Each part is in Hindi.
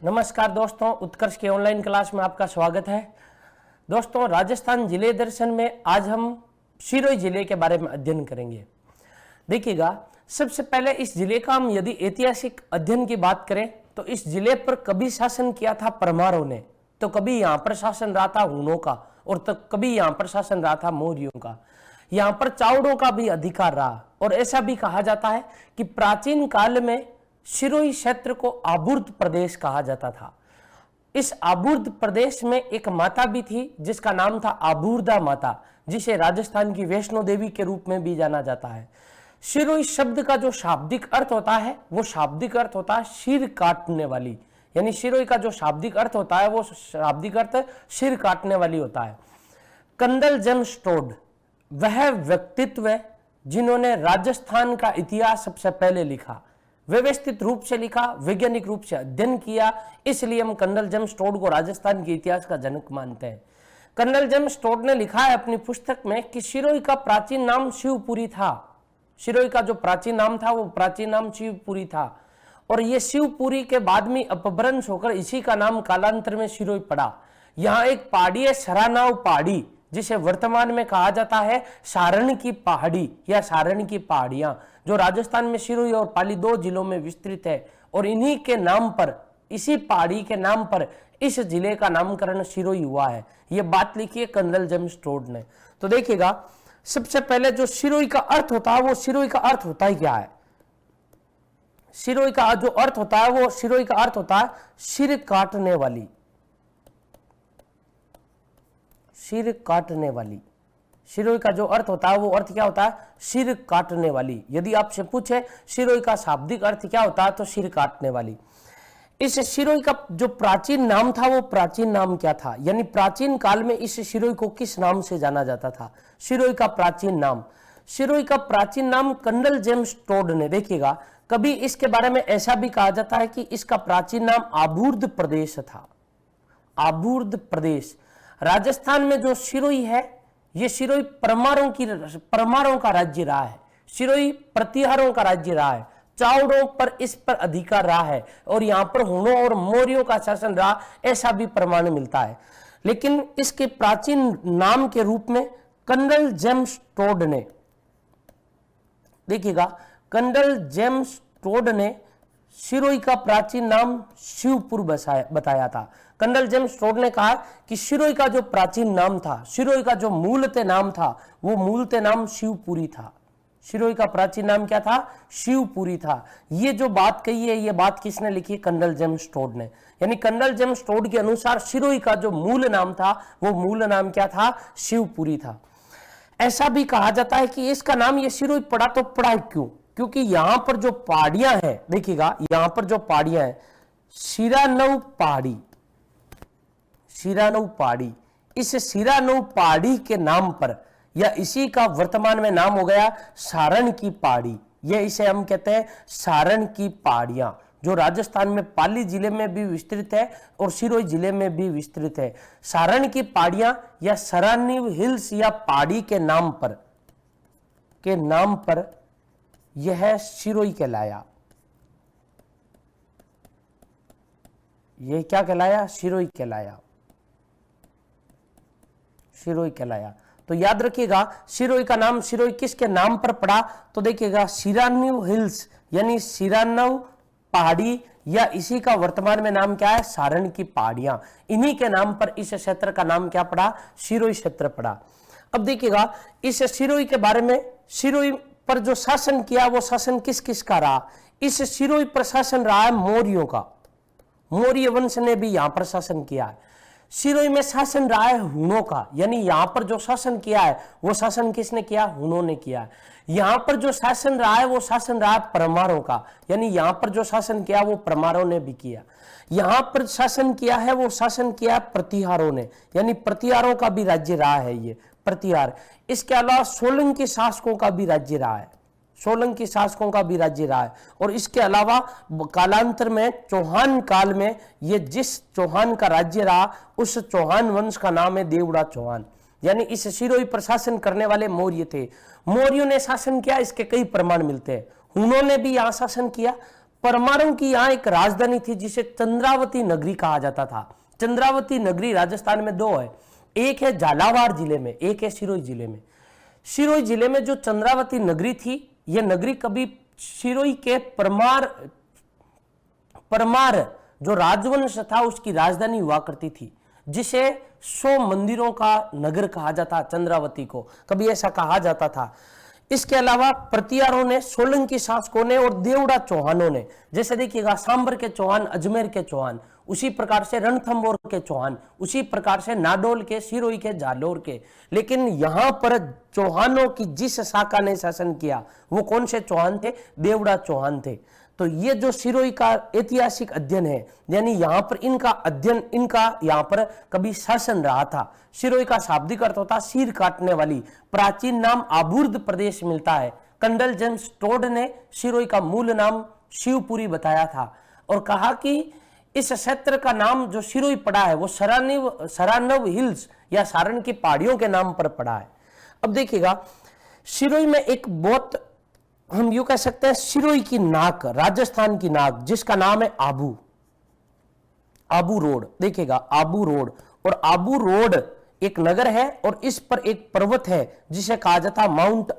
नमस्कार दोस्तों, उत्कर्ष के ऑनलाइन क्लास में आपका स्वागत है। दोस्तों, राजस्थान जिले दर्शन में आज हम सिरोही जिले के बारे में अध्ययन करेंगे। देखिएगा, सबसे पहले इस जिले का हम यदि ऐतिहासिक अध्ययन की बात करें तो इस जिले पर कभी शासन किया था परमारों ने, तो कभी यहाँ पर शासन रहा था हुनों का और तो कभी यहाँ पर शासन रहा था मौर्यों का। यहाँ पर चावड़ों का भी अधिकार रहा और ऐसा भी कहा जाता है कि प्राचीन काल में सिरोही क्षेत्र को आबूर्द प्रदेश कहा जाता था। इस आबूर्द प्रदेश में एक माता भी थी जिसका नाम था आबूर्दा माता, जिसे राजस्थान की वैष्णो देवी के रूप में भी जाना जाता है। सिरोही शब्द का जो शाब्दिक अर्थ होता है वो शाब्दिक अर्थ होता है सिर काटने वाली, यानी सिरोही का जो शाब्दिक अर्थ होता है वो शाब्दिक अर्थ सिर काटने वाली होता है। कंडल जमस्टोड वह व्यक्तित्व है जिन्होंने राजस्थान का इतिहास सबसे पहले लिखा, व्यवस्थित रूप से लिखा, वैज्ञानिक रूप से अध्ययन किया, इसलिए हम कंडल जमस्टोड को राजस्थान के इतिहास का जनक मानते हैं। कंडल जमस्टोड ने लिखा है अपनी पुस्तक में कि सिरोही का प्राचीन नाम शिवपुरी था। सिरोही का जो प्राचीन नाम था वो प्राचीन नाम शिवपुरी था और ये शिवपुरी के बाद में अपभ्रंश होकर इसी का नाम कालांतर में सिरोही पड़ा। यहाँ एक पहाड़ी है सरानाव पहाड़ी, जिसे वर्तमान में कहा जाता है सारण की पहाड़ी या सारण की पहाड़ियां, जो राजस्थान में सिरोही और पाली दो जिलों में विस्तृत है। और इन्हीं के नाम पर, इसी पहाड़ी के नाम पर इस जिले का नामकरण सिरोही हुआ है। यह बात लिखी है कंडल जमस्टोड ने। तो देखिएगा, सबसे पहले जो सिरोही का अर्थ होता है वो सिरोही का अर्थ होता है क्या है? सिरोही का जो अर्थ होता है वो सिरोही का अर्थ होता है सिर काटने वाली, सिर काटने वाली। सिरोही का जो अर्थ होता है वो अर्थ क्या होता है? सिर काटने वाली। यदि आपसे पूछे सिरोही का शाब्दिक अर्थ क्या होता है तो सिर काटने वाली। इस सिरोही का जो प्राचीन नाम था वो प्राचीन नाम क्या था, यानी प्राचीन काल में इस सिरोही को किस नाम से जाना जाता था? सिरोही का प्राचीन नाम, सिरोही का प्राचीन नाम कंडल जमस्टोड ने, देखिएगा, कभी इसके बारे में ऐसा भी कहा जाता है कि इसका प्राचीन नाम आबूर्द प्रदेश था। आबूर्द प्रदेश। राजस्थान में जो सिरोही है ये सिरोही परमारों का राज्य रहा है, सिरोही प्रतिहारों का राज्य रहा है, चावड़ों पर इस पर अधिकार रहा है और यहाँ पर हुनों और मौर्यों का शासन रहा, ऐसा भी प्रमाण मिलता है। लेकिन इसके प्राचीन नाम के रूप में कंडल जमस्टोड ने, देखिएगा, कंडल जमस्टोड ने सिरोही का प्राचीन नाम शिवपुर बताया था। कंडल जमस्टोड ने कहा कि सिरोही का जो प्राचीन नाम था, सिरोही का जो मूलतः नाम था वो मूलतः नाम शिवपुरी था। सिरोही का प्राचीन नाम क्या था? शिवपुरी था। ये जो बात कही है ये बात किसने लिखी? कंडल जमस्टोड ने। यानी कंडल जमस्टोड के अनुसार सिरोही का जो मूल नाम था वो मूल नाम क्या था? शिवपुरी था। ऐसा भी कहा जाता है कि इसका नाम ये सिरोही पड़ा तो पड़ा क्यों? क्योंकि यहां पर जो पहाड़ियां हैं, देखिएगा, यहां पर जो पहाड़ियां हैं, सिरानव पहाड़ी, सिरानव पहाड़ी, इस सिरानव पहाड़ी के नाम पर या इसी का वर्तमान में नाम हो गया सारण की पहाड़ी। ये इसे हम कहते हैं सारण की पहाड़ियां, जो राजस्थान में पाली जिले में भी विस्तृत है और सिरोही जिले में भी विस्तृत है। सारण की पहाड़ियां या सरानीव हिल्स या पहाड़ी के नाम पर यह सिरोही कहलाया। यह क्या कहलाया? सिरोही कहलाया, सिरोही कहलाया। तो याद रखिएगा, सिरोही का नाम सिरोही किसके नाम पर पड़ा? तो देखिएगा, सिरानीव हिल्स यानी सिरानव पहाड़ी या इसी का वर्तमान में नाम क्या है? सारण की पहाड़ियां। इन्हीं के नाम पर इस क्षेत्र का नाम क्या पड़ा? सिरोही क्षेत्र पड़ा। अब देखिएगा, इस सिरोही के बारे में, सिरोही पर जो शासन किया वो शासन किस किस का रहा? इस सिरोही पर शासन रहा है मौर्यों का, मौर्य वंश ने भी यहां पर शासन किया है। सिरोही में शासन रहा है हुनों का, यानी यहां पर जो शासन किया है वो शासन किसने किया? हुनों ने किया है। यहां पर जो शासन रहा है वो शासन रहा है परमारों का, यानी यहां पर जो शासन किया वो परमारों ने भी किया। यहां पर शासन किया है वो शासन किया प्रतिहारों ने, यानी प्रतिहारों का भी राज्य रहा है ये प्रतिहार। इसके अलावा सोलंकी शासकों का भी राज्य रहा है, सोलंकी शासकों का भी राज्य रहा है। और इसके अलावा कालांतर में चौहान काल में ये जिस चौहान का राज्य रहा उस चौहान वंश का नाम है देवड़ा चौहान, यानी इस सिरोही पर शासन करने वाले मौर्य थे। मौर्यों ने शासन किया, इसके कई प्रमाण मिलते हैं। हुनों ने भी यहाँ शासन किया, परमारों की यहाँ एक राजधानी थी जिसे चंद्रावती नगरी कहा जाता था। चंद्रावती नगरी राजस्थान में दो है, एक है झालावाड़ जिले में, एक है सिरोही जिले में। सिरोही जिले में जो चंद्रावती नगरी थी, यह नगरी कभी सिरोही के परमार जो राजवंश था उसकी राजधानी हुआ करती थी, जिसे 100 मंदिरों का नगर कहा जाता, चंद्रावती को कभी ऐसा कहा जाता था। इसके अलावा प्रतिहारों ने, सोलंकी शासकों ने और देवड़ा चौहानों ने, जैसे देखिएगा सांबर के चौहान, अजमेर के चौहान, उसी प्रकार से रणथंभौर के चौहान, उसी प्रकार से नाडोल के, सिरोही के, जालोर के। लेकिन यहां पर चौहानों की जिस शाखा ने शासन किया वो कौन से चौहान थे? देवड़ा चौहान थे। तो ये जो सिरोही का ऐतिहासिक अध्ययन है, यानी यहाँ पर इनका अध्ययन, इनका यहाँ पर कभी शासन रहा था। सिरोही का शाब्दिक अर्थ होता सिर काटने वाली। प्राचीन नाम आबूर्द प्रदेश मिलता है। कंडल जेम्स टोड ने सिरोही का मूल नाम शिवपुरी बताया था और कहा कि इस क्षेत्र का नाम जो सिरोही पड़ा है वो सरानव हिल्स या सारण की पहाड़ियों के नाम पर पड़ा है। अब देखिएगा सिरोही में एक बहुत, हम यूं कह सकते हैं, सिरोही की नाक, राजस्थान की नाक, जिसका नाम है आबू रोड। देखिएगा आबू रोड, और आबू रोड एक नगर है और इस पर एक पर्वत है जिसे कहा जाता माउंट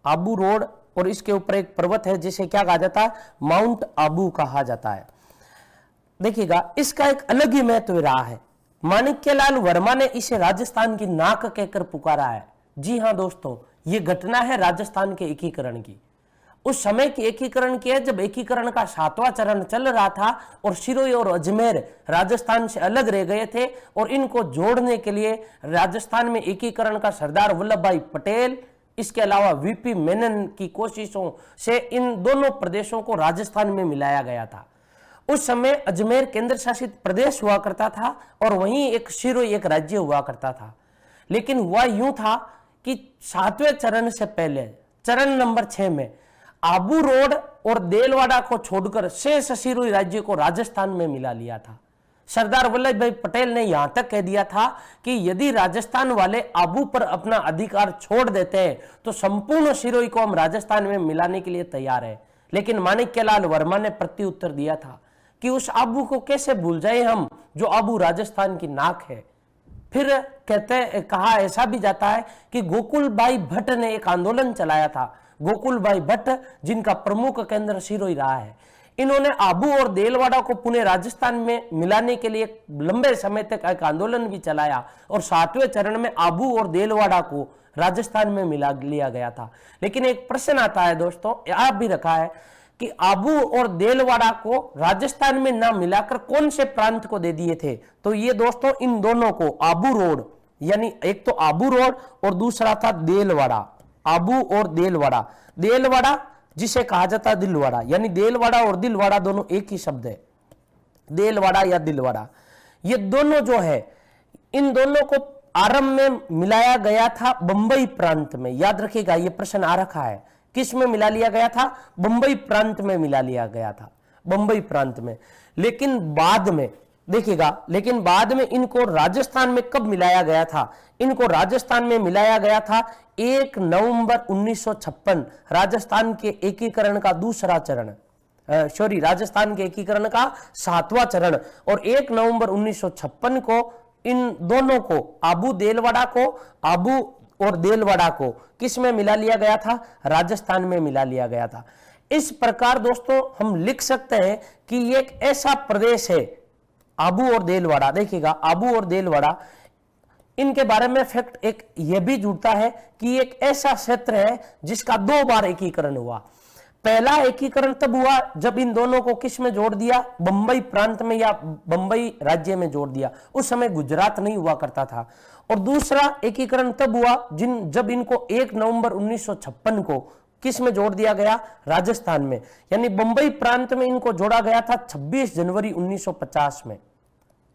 आबू रोड, और इसके ऊपर एक पर्वत है जिसे क्या कहा जाता है? माउंट आबू कहा जाता है। देखिएगा इसका एक अलग ही महत्व रहा है। माणिक्यलाल वर्मा ने इसे राजस्थान की नाक कहकर पुकारा है। जी हां दोस्तों, ये घटना है राजस्थान के एकीकरण की। उस समय की एकीकरण की है जब एकीकरण का 7वां चरण चल रहा था और सिरोही और अजमेर राजस्थान से अलग रह गए थे, और इनको जोड़ने के लिए राजस्थान में एकीकरण का सरदार वल्लभ भाई पटेल, इसके अलावा वीपी मेनन की कोशिशों से इन दोनों प्रदेशों को राजस्थान में मिलाया गया था। उस समय अजमेर केंद्र शासित प्रदेश हुआ करता था और वहीं एक सिरोही एक राज्य हुआ करता था। लेकिन हुआ यूं था कि 7वें चरण से पहले, चरण नंबर 6 में, आबू रोड और देलवाड़ा को छोड़कर शेष सिरोही राज्य को राजस्थान में मिला लिया था। सरदार वल्लभ भाई पटेल ने यहां तक कह दिया था कि यदि राजस्थान वाले आबू पर अपना अधिकार छोड़ देते हैं तो संपूर्ण सिरोही को हम राजस्थान में मिलाने के लिए तैयार हैं। लेकिन माणिक्यलाल वर्मा ने प्रत्युत्तर दिया था कि उस आबू को कैसे भूल जाए हम, जो आबू राजस्थान की नाक है। फिर कहा ऐसा भी जाता है कि गोकुल भाई भट्ट ने एक आंदोलन चलाया था। गोकुल भाई भट्ट, जिनका प्रमुख केंद्र सिरोही रहा है, इन्होंने आबू और देलवाड़ा को पुणे राजस्थान में मिलाने के लिए लंबे समय तक एक आंदोलन भी चलाया और 7वें चरण में आबू और देलवाड़ा को राजस्थान में मिला लिया गया था। लेकिन एक प्रश्न आता है दोस्तों, यह भी रखा है कि आबू और देलवाड़ा को राजस्थान में ना मिलाकर कौन से प्रांत को दे दिए थे? तो ये दोस्तों इन दोनों को आबू रोड, यानी एक तो आबू रोड और दूसरा था देलवाड़ा। आबू और देलवाड़ा जिसे कहा जाता है दिलवाड़ा, यानी देलवाड़ा और दिलवाड़ा दोनों एक ही शब्द है, देलवाड़ा या दिलवाड़ा। ये दोनों जो है, इन दोनों को आरंभ में मिलाया गया था बंबई प्रांत में। याद रखिएगा, ये प्रश्न आ रखा है, किस में मिला लिया गया था? बंबई प्रांत में मिला लिया गया था, बंबई प्रांत में। लेकिन बाद में देखिएगा, लेकिन बाद में इनको राजस्थान में कब मिलाया गया था? इनको राजस्थान में मिलाया गया था 1 नवंबर 1956, राजस्थान के एकीकरण का दूसरा चरण, राजस्थान के एकीकरण का 7वां चरण। और 1 नवंबर 1956 को इन दोनों को, आबू और देलवाड़ा को किस में मिला लिया गया था? राजस्थान में मिला लिया गया था। इस प्रकार दोस्तों हम लिख सकते हैं कि ये एक ऐसा प्रदेश है आबू और देलवाड़ा। देखिएगा, आबू और देलवाड़ा, इनके बारे में फैक्ट एक यह भी जुड़ता है कि एक ऐसा क्षेत्र है जिसका 2 बार एकीकरण हुआ। पहला एकीकरण तब हुआ जब इन दोनों को किस में जोड़ दिया? बंबई प्रांत में या बंबई राज्य में जोड़ दिया। उस समय गुजरात नहीं हुआ करता था। और दूसरा एकीकरण तब हुआ जब इनको 1 नवंबर 1956 को किस में जोड़ दिया गया? राजस्थान में, यानी बंबई प्रांत में इनको जोड़ा गया था 26 जनवरी 1950 में।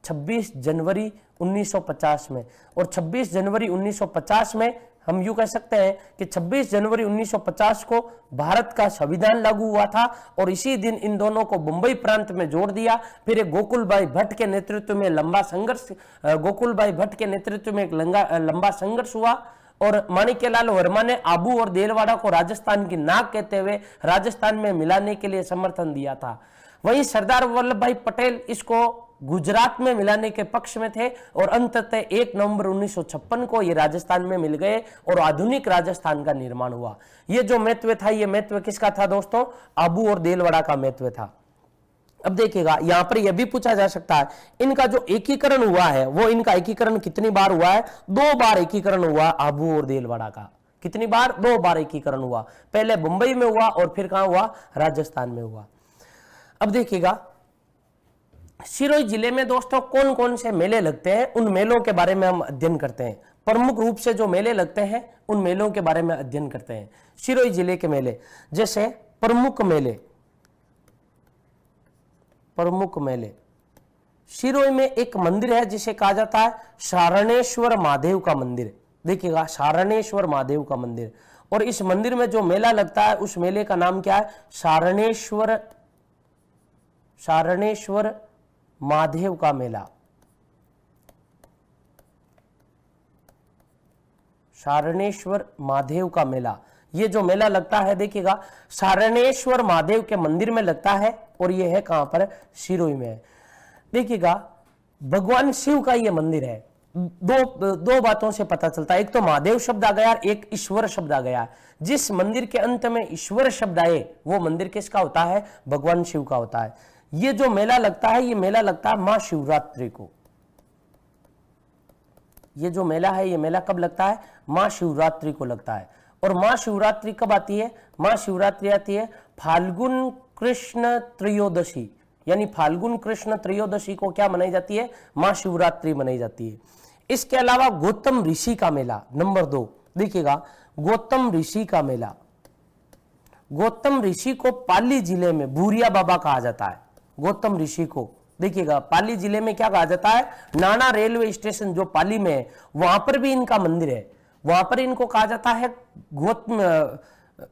26 जनवरी 1950 में। और 26 जनवरी 1950 में हम यूं कह सकते हैं कि 26 जनवरी 1950 को भारत का संविधान लागू हुआ था और इसी दिन इन दोनों को बंबई प्रांत में जोड़ दिया। फिर एक गोकुल भाई भट्ट के नेतृत्व में लंबा संघर्ष, गोकुल भाई भट्ट के नेतृत्व में एक लंबा संघर्ष हुआ और माणिक्यलाल वर्मा ने आबू और देलवाड़ा को राजस्थान की नाक कहते हुए राजस्थान में मिलाने के लिए समर्थन दिया था। वहीं सरदार वल्लभ भाई पटेल इसको गुजरात में मिलाने के पक्ष में थे और अंततः 1 नवंबर 1956 को ये राजस्थान में मिल गए और आधुनिक राजस्थान का निर्माण हुआ। ये जो महत्व था, ये महत्व किसका था दोस्तों? आबू और देलवाड़ा का महत्व था। अब देखिएगा यहां पर यह भी पूछा जा सकता है, इनका जो एकीकरण हुआ है वो इनका एकीकरण कितनी बार हुआ है? 2 बार एकीकरण हुआ आबू और देलवाड़ा का। कितनी बार? 2 बार एकीकरण हुआ। पहले मुंबई में हुआ और फिर कहां हुआ? राजस्थान में हुआ। अब देखिएगा सिरोही जिले में दोस्तों कौन कौन से मेले लगते हैं, उन मेलों के बारे में हम अध्ययन करते हैं। प्रमुख रूप से जो मेले लगते हैं उन मेलों के बारे में अध्ययन करते हैं। सिरोही जिले के मेले, जैसे प्रमुख मेले सिरोही में एक मंदिर है जिसे कहा जाता है सारणेश्वर महादेव का मंदिर। देखिएगा सारणेश्वर महादेव का मंदिर, और इस मंदिर में जो मेला लगता है उस मेले का नाम क्या है? सारणेश्वर महादेव का मेला। सारणेश्वर महादेव का मेला, ये जो मेला लगता है देखिएगा सारणेश्वर महादेव के मंदिर में लगता है और ये है कहां पर? सिरोही में है। देखिएगा भगवान शिव का ये मंदिर है। दो बातों से पता चलता है, एक तो महादेव शब्द आ गया, एक ईश्वर शब्द आ गया। जिस मंदिर के अंत में ईश्वर शब्द आए वो मंदिर किसका होता है? भगवान शिव का होता है। ये जो मेला लगता है ये मेला लगता है महाशिवरात्रि को। ये जो मेला है ये मेला कब लगता है? महाशिवरात्रि को लगता है। और महाशिवरात्रि कब आती है? महाशिवरात्रि आती है फाल्गुन कृष्ण त्रयोदशी, यानी फाल्गुन कृष्ण त्रयोदशी को क्या मनाई जाती है? महाशिवरात्रि मनाई जाती है। इसके अलावा गौतम ऋषि का मेला नंबर 2, देखिएगा गौतम ऋषि का मेला। गौतम ऋषि को पाली जिले में भूरिया बाबा कहा जाता है। गौतम ऋषि को देखिएगा पाली जिले में क्या कहा जाता है? नाना रेलवे स्टेशन जो पाली में है वहां पर भी इनका मंदिर है, वहां पर इनको कहा जाता है गौतम।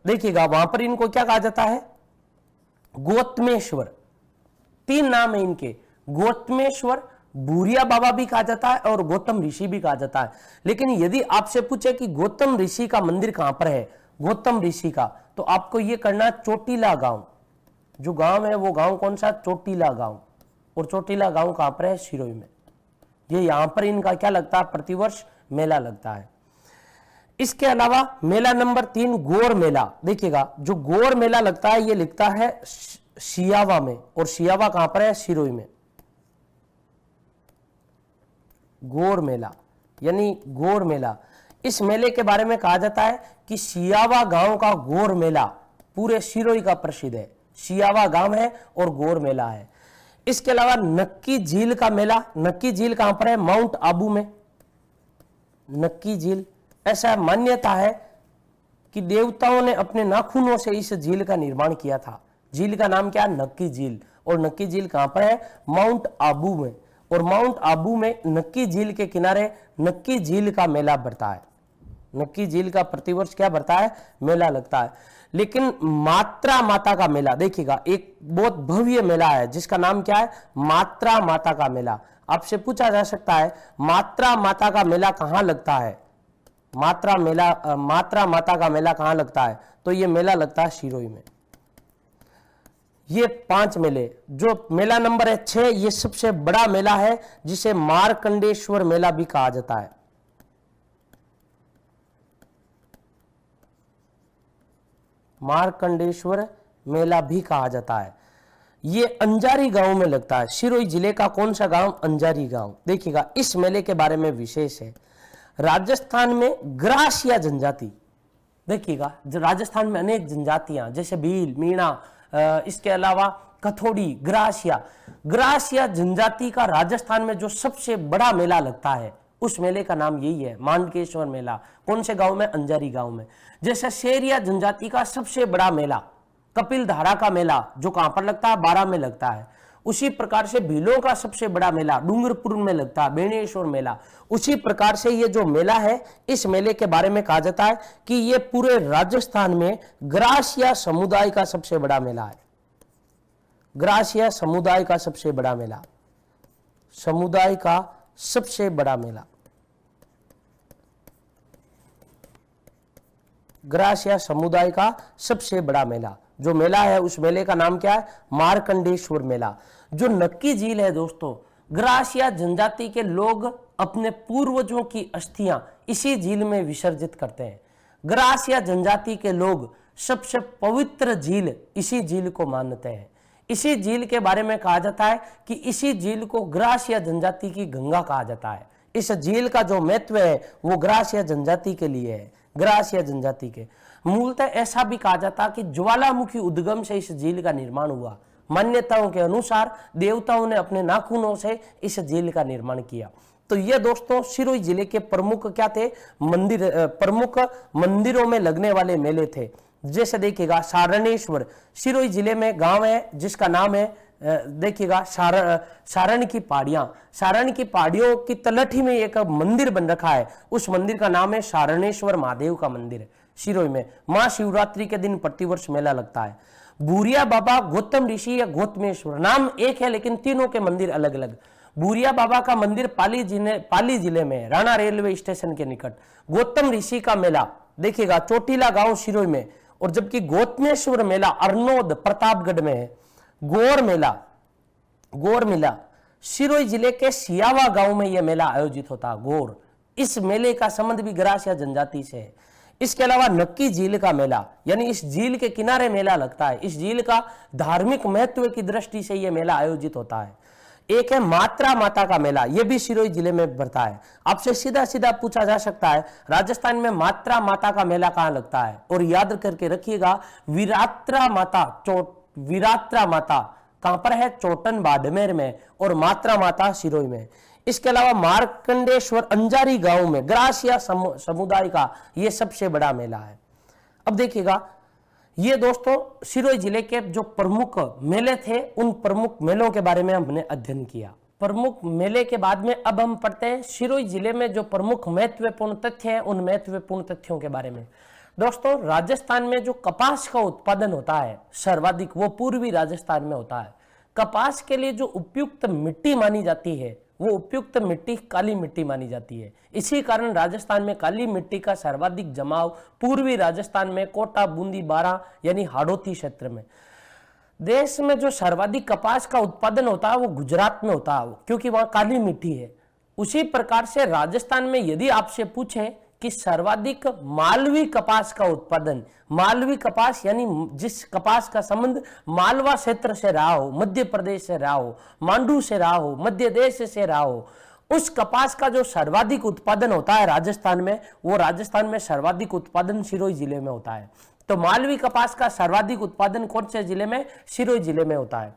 देखिएगा वहां पर इनको क्या कहा जाता है? गौतमेश्वर। 3 नाम है इनके, गौतमेश्वर, भूरिया बाबा भी कहा जाता है और गौतम ऋषि भी कहा जाता है। लेकिन यदि आपसे पूछे कि गौतम ऋषि का मंदिर कहां पर है, गौतम ऋषि का, तो आपको यह करना चोटीला गांव। जो गांव है वो गांव कौन सा? चोटीला गांव। और चोटीला गांव कहां पर है? सिरोही में। ये यहां पर इनका क्या लगता है? प्रतिवर्ष मेला लगता है। इसके अलावा मेला नंबर 3 गौर मेला। देखिएगा जो गौर मेला लगता है ये लिखता है सियावा में, और सियावा कहां पर है? सिरोही में। गौर मेला यानी गौर मेला, इस मेले के बारे में कहा जाता है कि सियावा गांव का गौर मेला पूरे सिरोही का प्रसिद्ध है। सियावा गांव है और गौर मेला है। इसके अलावा नक्की झील का मेला। नक्की झील कहां पर है? माउंट आबू में। नक्की झील, ऐसा मान्यता है कि देवताओं ने अपने नाखूनों से इस झील का निर्माण किया था। झील का नाम क्या है? नक्की झील। और नक्की झील कहां पर है? माउंट आबू में। और माउंट आबू में नक्की झील के किनारे नक्की झील का मेला बढ़ता है। नक्की झील का प्रतिवर्ष क्या बढ़ता है? मेला लगता है। लेकिन मात्रा माता का मेला, देखिएगा एक बहुत भव्य मेला है जिसका नाम क्या है? मात्रा माता का मेला। आपसे पूछा जा सकता है मात्रा माता का मेला कहां लगता है? मात्रा माता का मेला कहां लगता है? तो ये मेला लगता है सिरोही में। ये 5 मेले। जो मेला नंबर है 6, ये सबसे बड़ा मेला है जिसे मार्कंडेश्वर मेला भी कहा जाता है। मार्कंडेश्वर मेला भी कहा जाता है। ये अंजारी गांव में लगता है। सिरोही जिले का कौन सा गांव? अंजारी गांव। देखिएगा इस मेले के बारे में विशेष है, राजस्थान में ग्रासिया जनजाति। देखिएगा राजस्थान में अनेक जनजातियां जैसे भील, मीणा, इसके अलावा कथोड़ी, ग्रासिया जनजाति का राजस्थान में जो सबसे बड़ा मेला लगता है उस मेले का नाम यही है, मांडकेश्वर मेला। कौन से गांव में? अंजारी गांव में। जैसे शेरिया जनजाति का सबसे बड़ा मेला कपिल धारा का मेला जो कहां पर लगता है? 12 में लगता है। उसी प्रकार से भीलों का सबसे बड़ा मेला डूंगरपुर में लगता है, बेणेश्वर मेला। उसी प्रकार से ये जो मेला है इस मेले के बारे में कहा जाता है कि ये पूरे राजस्थान में ग्रासिया समुदाय का सबसे बड़ा मेला है। ग्रासिया समुदाय का सबसे बड़ा मेला, समुदाय का सबसे बड़ा मेला। ग्रासिया समुदाय का सबसे बड़ा मेला। जो मेला है उस मेले का नाम क्या है? मार्कंडेश्वर मेला। जो नक्की झील है दोस्तों, ग्रासिया जनजाति के लोग अपने पूर्वजों की अस्थियां इसी झील में विसर्जित करते हैं। ग्रासिया जनजाति के लोग सबसे पवित्र झील इसी झील को मानते हैं। इसी झील के बारे में कहा जाता है कि इसी झील को ग्रासिया जनजाति की गंगा कहा जाता है। इस झील का जो महत्व है वो ग्रासिया जनजाति के लिए है। ग्रासिया जनजाति के मूलतः ऐसा भी कहा जाता है कि ज्वालामुखी उद्गम से इस झील का निर्माण हुआ। मान्यताओं के अनुसार देवताओं ने अपने नाखूनों से इस झील का निर्माण किया। तो ये दोस्तों सिरोही जिले के प्रमुख क्या थे? मंदिर, प्रमुख मंदिरों में लगने वाले मेले थे। जैसे देखिएगा सारणेश्वर, सिरोही जिले में गांव है जिसका नाम है देखिएगा सारण की पहाड़ियां। सारण की पहाड़ियों की तलहटी में एक मंदिर बन रखा है, उस मंदिर का नाम है सारणेश्वर महादेव का मंदिर। सिरोही में महाशिवरात्रि के दिन प्रतिवर्ष मेला लगता है। भूरिया बाबा, गौतम ऋषि या गौतमेश्वर, नाम एक है लेकिन तीनों के मंदिर अलग अलग। भूरिया बाबा का मंदिर पाली जिले में, राणा रेलवे स्टेशन के निकट। गौतम ऋषि का मेला देखिएगा चोटीला गांव सिरोही में, और जबकि गौतमेश्वर मेला अरनोद प्रतापगढ़ में है। गौर मेला सिरोही जिले के सियावा गांव में यह मेला आयोजित होता है। गौर, इस मेले का संबंध भी ग्रासिया जनजाति से है। इसके अलावा नक्की झील का मेला, यानी इस झील के किनारे मेला लगता है। इस झील का धार्मिक महत्व की दृष्टि से यह मेला आयोजित होता है। एक है मात्रा माता का मेला, यह भी सिरोही जिले में बढ़ता है। आपसे सीधा सीधा पूछा जा सकता है राजस्थान में मात्रा माता का मेला कहां लगता है? और याद करके रखिएगा वीरात्रा माता कहां पर है? चोटन बाड़मेर में, और मात्रा माता सिरोही में। इसके अलावा मार्कंडेश्वर अंजारी गांव में ग्रासिया समुदाय का यह सबसे बड़ा मेला है। अब देखिएगा ये दोस्तों सिरोही जिले के जो प्रमुख मेले थे उन प्रमुख मेलों के बारे में हमने अध्ययन किया। प्रमुख मेले के बाद में अब हम पढ़ते हैं सिरोही जिले में जो प्रमुख महत्वपूर्ण तथ्य हैं उन महत्वपूर्ण तथ्यों के बारे में। दोस्तों राजस्थान में जो कपास का उत्पादन होता है सर्वाधिक वो पूर्वी राजस्थान में होता है। कपास के लिए जो उपयुक्त मिट्टी मानी जाती है वो उपयुक्त मिट्टी काली मिट्टी मानी जाती है। इसी कारण राजस्थान में काली मिट्टी का सर्वाधिक जमाव पूर्वी राजस्थान में कोटा, बूंदी, बारां यानी हाड़ौती क्षेत्र में। देश में जो सर्वाधिक कपास का उत्पादन होता है वो गुजरात में होता है क्योंकि वहां काली मिट्टी है। उसी प्रकार से राजस्थान में यदि आपसे पूछे कि सर्वाधिक मालवी कपास का उत्पादन, मालवी कपास यानी जिस कपास का संबंध मालवा क्षेत्र से रहा हो, मध्य प्रदेश से रहा हो, मांडू से रहा हो, मध्य देश से रहा हो, उस कपास का जो सर्वाधिक उत्पादन होता है राजस्थान में, वो राजस्थान में सर्वाधिक उत्पादन सिरोही जिले में होता है। तो मालवी कपास का सर्वाधिक उत्पादन कौन से जिले में? सिरोही जिले में होता है।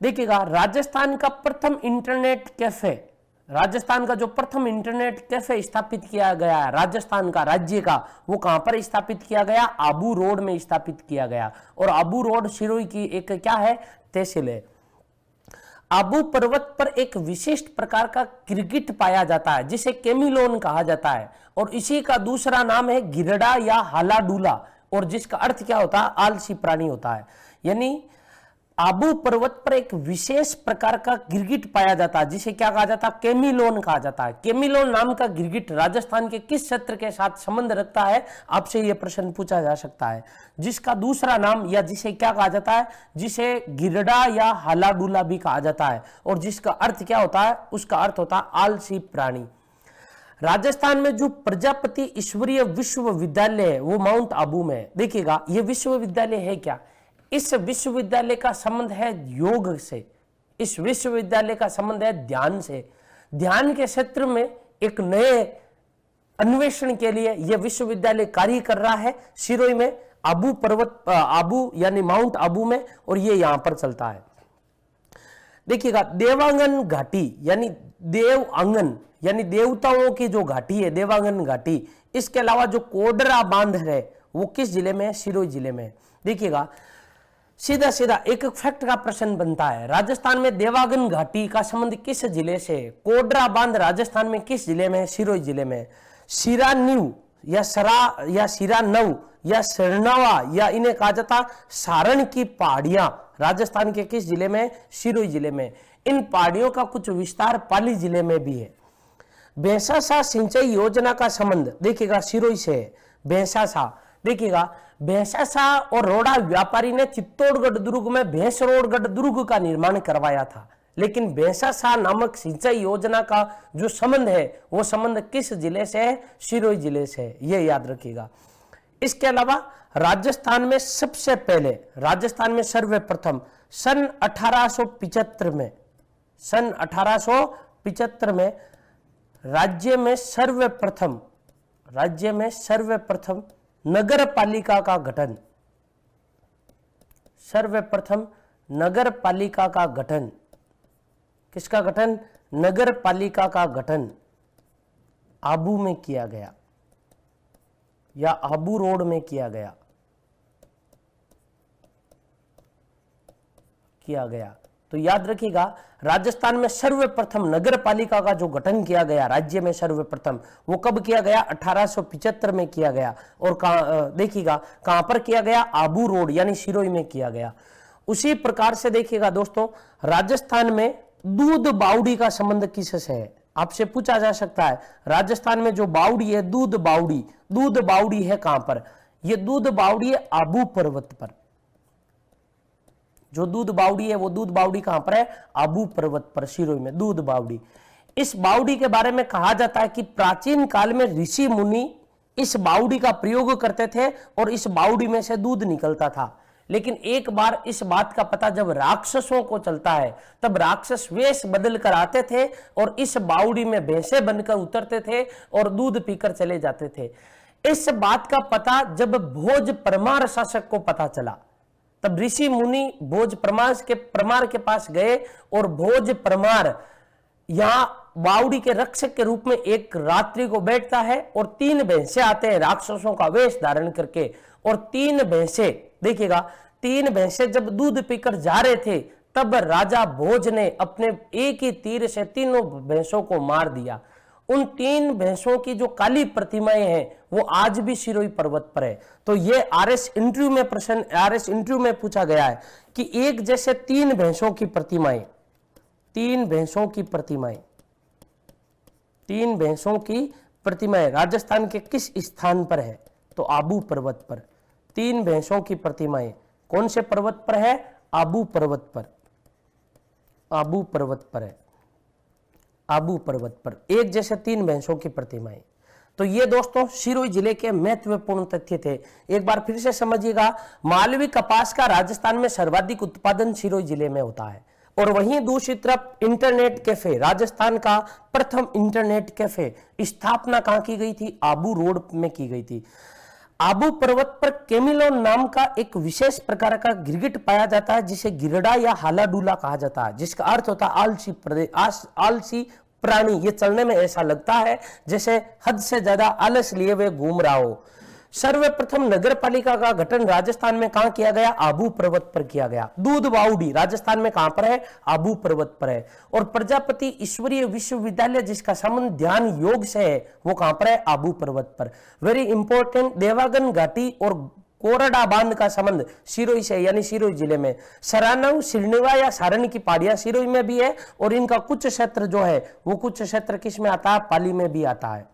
देखिएगा राजस्थान का प्रथम इंटरनेट कैफे, राजस्थान का जो प्रथम इंटरनेट कैफे स्थापित किया गया है राजस्थान का राज्य का, वो कहां पर स्थापित किया गया? आबू रोड में स्थापित किया गया। और आबू रोड सिरोही की एक क्या है? तहसील है। आबू पर्वत पर एक विशिष्ट प्रकार का गिरगिट पाया जाता है जिसे केमिलोन कहा जाता है, और इसी का दूसरा नाम है गिरडा या हालाडूला, और जिसका अर्थ क्या होता है? आलसी प्राणी होता है। यानी आबू पर्वत पर एक विशेष प्रकार का गिरगिट पाया जाता है जिसे क्या कहा जाता है? केमिलोन कहा जाता है। केमिलोन नाम का गिरगिट राजस्थान के किस क्षेत्र के साथ संबंध रखता है? आपसे यह प्रश्न पूछा जा सकता है। जिसका दूसरा नाम या जिसे क्या कहा जाता है? जिसे गिरडा या हालाडूला भी कहा जाता है, और जिसका अर्थ क्या होता है? उसका अर्थ होता है आलसी प्राणी। राजस्थान में जो प्रजापति ईश्वरीय विश्वविद्यालय है वो माउंट आबू में है। देखिएगा ये विश्वविद्यालय है क्या? इस विश्वविद्यालय का संबंध है योग से, इस विश्वविद्यालय का संबंध है ध्यान से। ध्यान के क्षेत्र में एक नए अन्वेषण के लिए यह विश्वविद्यालय कार्य कर रहा है सिरोही में, आबू पर्वत, आबू यानी माउंट आबू में, और ये यहां पर चलता है। देखिएगा देवांगन घाटी यानी देव आंगन यानी देवताओं की जो घाटी है देवांगन घाटी। इसके अलावा जो कोडरा बांध है वो किस जिले में है? सिरोही जिले में। देखिएगा सीधा सीधा एक फैक्ट का प्रश्न बनता है, राजस्थान में देवांगन घाटी का संबंध किस जिले से? कोडरा बांध राजस्थान में किस जिले में? सिरोही जिले में। सिरानीव या सिरानव या सरनावा या इन्हें कहा जाता सारण की पहाड़ियां राजस्थान के किस जिले में? सिरोही जिले में। इन पहाड़ियों का कुछ विस्तार पाली जिले में भी है। भैंसासा सिंचाई योजना का संबंध देखिएगा सिरोही से है। भैंसासा देखिएगा, भैंसासा और रोड़ा व्यापारी ने चित्तौड़गढ़ दुर्ग में भैंसरोड़गढ़ दुर्ग का निर्माण करवाया था, लेकिन भैंसासा नामक सिंचाई योजना का जो संबंध है वो संबंध किस जिले से है? सिरोही जिले से है, ये याद रखिएगा। इसके अलावा राजस्थान में सबसे पहले, राजस्थान में सर्वप्रथम सन 1875 में, सन 1875 में राज्य में सर्वप्रथम नगर पालिका का गठन, सर्वप्रथम नगर पालिका का गठन, किसका गठन? नगर पालिका का गठन आबू में किया गया या आबू रोड में किया गया, तो याद रखिएगा, राजस्थान में सर्वप्रथम नगर पालिका का जो गठन किया गया राज्य में सर्वप्रथम, वो कब किया गया? 1875 में किया गया। और देखिएगा कहां पर किया गया? आबू रोड यानी सिरोही में किया गया। उसी प्रकार से देखिएगा दोस्तों, राजस्थान में दूध बावड़ी का संबंध किससे है? आपसे पूछा जा सकता है, राजस्थान में जो बावड़ी है, दूध बावड़ी है कहां पर? ये दूध बावड़ी है आबू पर्वत पर। जो दूध बावड़ी है वो दूध बावड़ी कहां पर है? आबू पर्वत पर, सिरोही में दूध बावड़ी। इस बावड़ी के बारे में कहा जाता है कि प्राचीन काल में ऋषि मुनि इस बावड़ी का प्रयोग करते थे और इस बावड़ी में से दूध निकलता था। लेकिन एक बार इस बात का पता जब राक्षसों को चलता है, तब राक्षस वेश बदल कर आते थे और इस बावड़ी में भैंसे बनकर उतरते थे और दूध पीकर चले जाते थे। इस बात का पता जब भोज परमार शासक को पता चला, तब ऋषि मुनि भोज परमार के पास गए और भोज परमार यहां बावड़ी के रक्षक के रूप में एक रात्रि को बैठता है और 3 भैंसे आते हैं राक्षसों का वेश धारण करके, और 3 भैंसे, देखिएगा 3 भैंसे जब दूध पीकर जा रहे थे, तब राजा भोज ने अपने एक ही तीर से तीनों भैंसों को मार दिया। उन 3 भैंसों की जो काली प्रतिमाएं हैं वो आज भी सिरोही पर्वत पर है। तो ये आरएस इंटरव्यू में पूछा गया है कि एक जैसे 3 भैंसों की प्रतिमाएं, 3 भैंसों की प्रतिमाएं राजस्थान के किस स्थान पर है? तो आबू पर्वत पर। 3 भैंसों की प्रतिमाएं कौन से पर्वत पर है? आबू पर्वत पर, आबू पर्वत पर है, आबू पर्वत पर एक जैसे 3 भैंसों की प्रतिमाएं। तो ये दोस्तों सिरोही जिले के महत्वपूर्ण तथ्य थे। एक बार फिर से समझिएगा, मालवी कपास का राजस्थान में सर्वाधिक उत्पादन सिरोही जिले में होता है। और वहीं दूसरी तरफ इंटरनेट कैफे, राजस्थान का प्रथम इंटरनेट कैफे स्थापना कहां की गई थी? आबू रोड में की गई थी। आबू पर्वत पर केमिलोन नाम का एक विशेष प्रकार का गिरगिट पाया जाता है, जिसे गिरडा या हालाडूला कहा जाता है, जिसका अर्थ होता है आलसी प्राणी। ये चलने में ऐसा लगता है जैसे हद से ज्यादा आलस लिए हुए घूम रहा हो। सर्वप्रथम नगर पालिका का गठन राजस्थान में कहां किया गया? आबू पर्वत पर किया गया। दूध बावड़ी राजस्थान में कहां पर है? आबू पर्वत पर है। और प्रजापति ईश्वरीय विश्वविद्यालय जिसका संबंध ध्यान योग से है वो कहां पर है? आबू पर्वत पर। वेरी इंपॉर्टेंट, देवागन घाटी और कोरडा बांध का संबंध सिरोही से यानी सिरोही जिले में। सरानव, सिरनिवा या सारण की पहाड़ियां सिरोही में भी है और इनका कुछ क्षेत्र जो है वो कुछ क्षेत्र किस में आता है? पाली में भी आता है।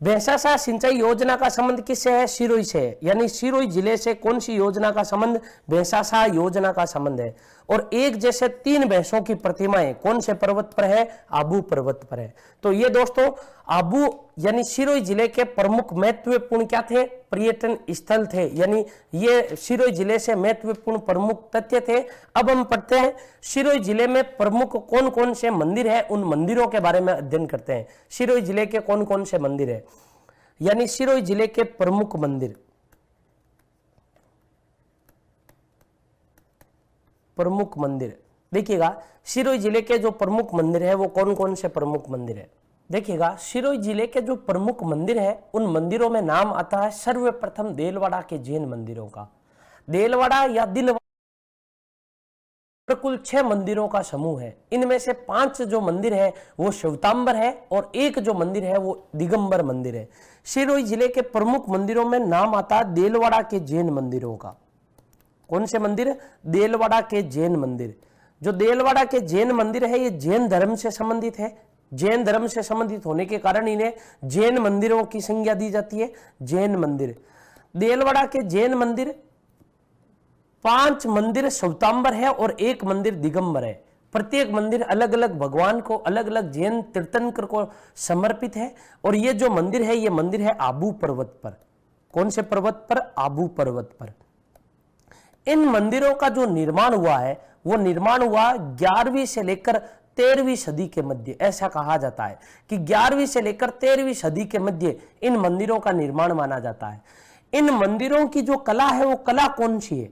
भैंसासा सिंचाई योजना का संबंध किससे है? सिरोही से है, यानी सिरोही जिले से कौन सी योजना का संबंध? भैंसासा योजना का संबंध है। और एक जैसे 3 भैंसों की प्रतिमाएं कौन से पर्वत पर है? आबू पर्वत पर है। तो ये दोस्तों आबू यानी सिरोही जिले के प्रमुख महत्वपूर्ण क्या थे? पर्यटन स्थल थे, यानी ये सिरोही जिले से महत्वपूर्ण प्रमुख तथ्य थे। अब हम पढ़ते हैं सिरोही जिले में प्रमुख कौन कौन से मंदिर है, उन मंदिरों के बारे में अध्ययन करते हैं। सिरोही जिले के कौन कौन से मंदिर है, यानी सिरोही जिले के प्रमुख मंदिर, प्रमुख मंदिर। देखिएगा सिरोही जिले के जो प्रमुख मंदिर है वो कौन कौन से प्रमुख मंदिर है? देखिएगा सिरोही जिले के जो प्रमुख मंदिर है उन मंदिरों में नाम आता है सर्वप्रथम देलवाड़ा के जैन मंदिरों का। देलवाड़ा या दिलवाड़ा कुल 6 मंदिरों का समूह है। इनमें से 5 जो मंदिर है वो श्वेतांबर है और एक जो मंदिर है वो दिगंबर मंदिर है। सिरोही जिले के प्रमुख मंदिरों में नाम आता है देलवाड़ा के जैन मंदिरों का। कौन से मंदिर? देलवाड़ा के जैन मंदिर। जो देलवाड़ा के जैन मंदिर है ये जैन धर्म से संबंधित है। जैन धर्म से संबंधित होने के कारण इन्हें जैन मंदिरों की संज्ञा दी जाती है, जैन मंदिर। देलवाड़ा के जैन मंदिर 5 मंदिर श्वेतांबर है और 1 मंदिर दिगंबर है। प्रत्येक मंदिर अलग अलग भगवान को, अलग अलग जैन तीर्थंकर को समर्पित है। और ये जो मंदिर है, ये मंदिर है आबू पर्वत पर। कौन से पर्वत पर? आबू पर्वत पर। इन मंदिरों का जो निर्माण हुआ है, वो निर्माण हुआ 11वीं से लेकर 13वीं सदी के मध्य। ऐसा कहा जाता है कि 11वीं से लेकर 13वीं सदी के मध्य इन मंदिरों का निर्माण माना जाता है। इन मंदिरों की जो कला है, वो कला कौन सी है?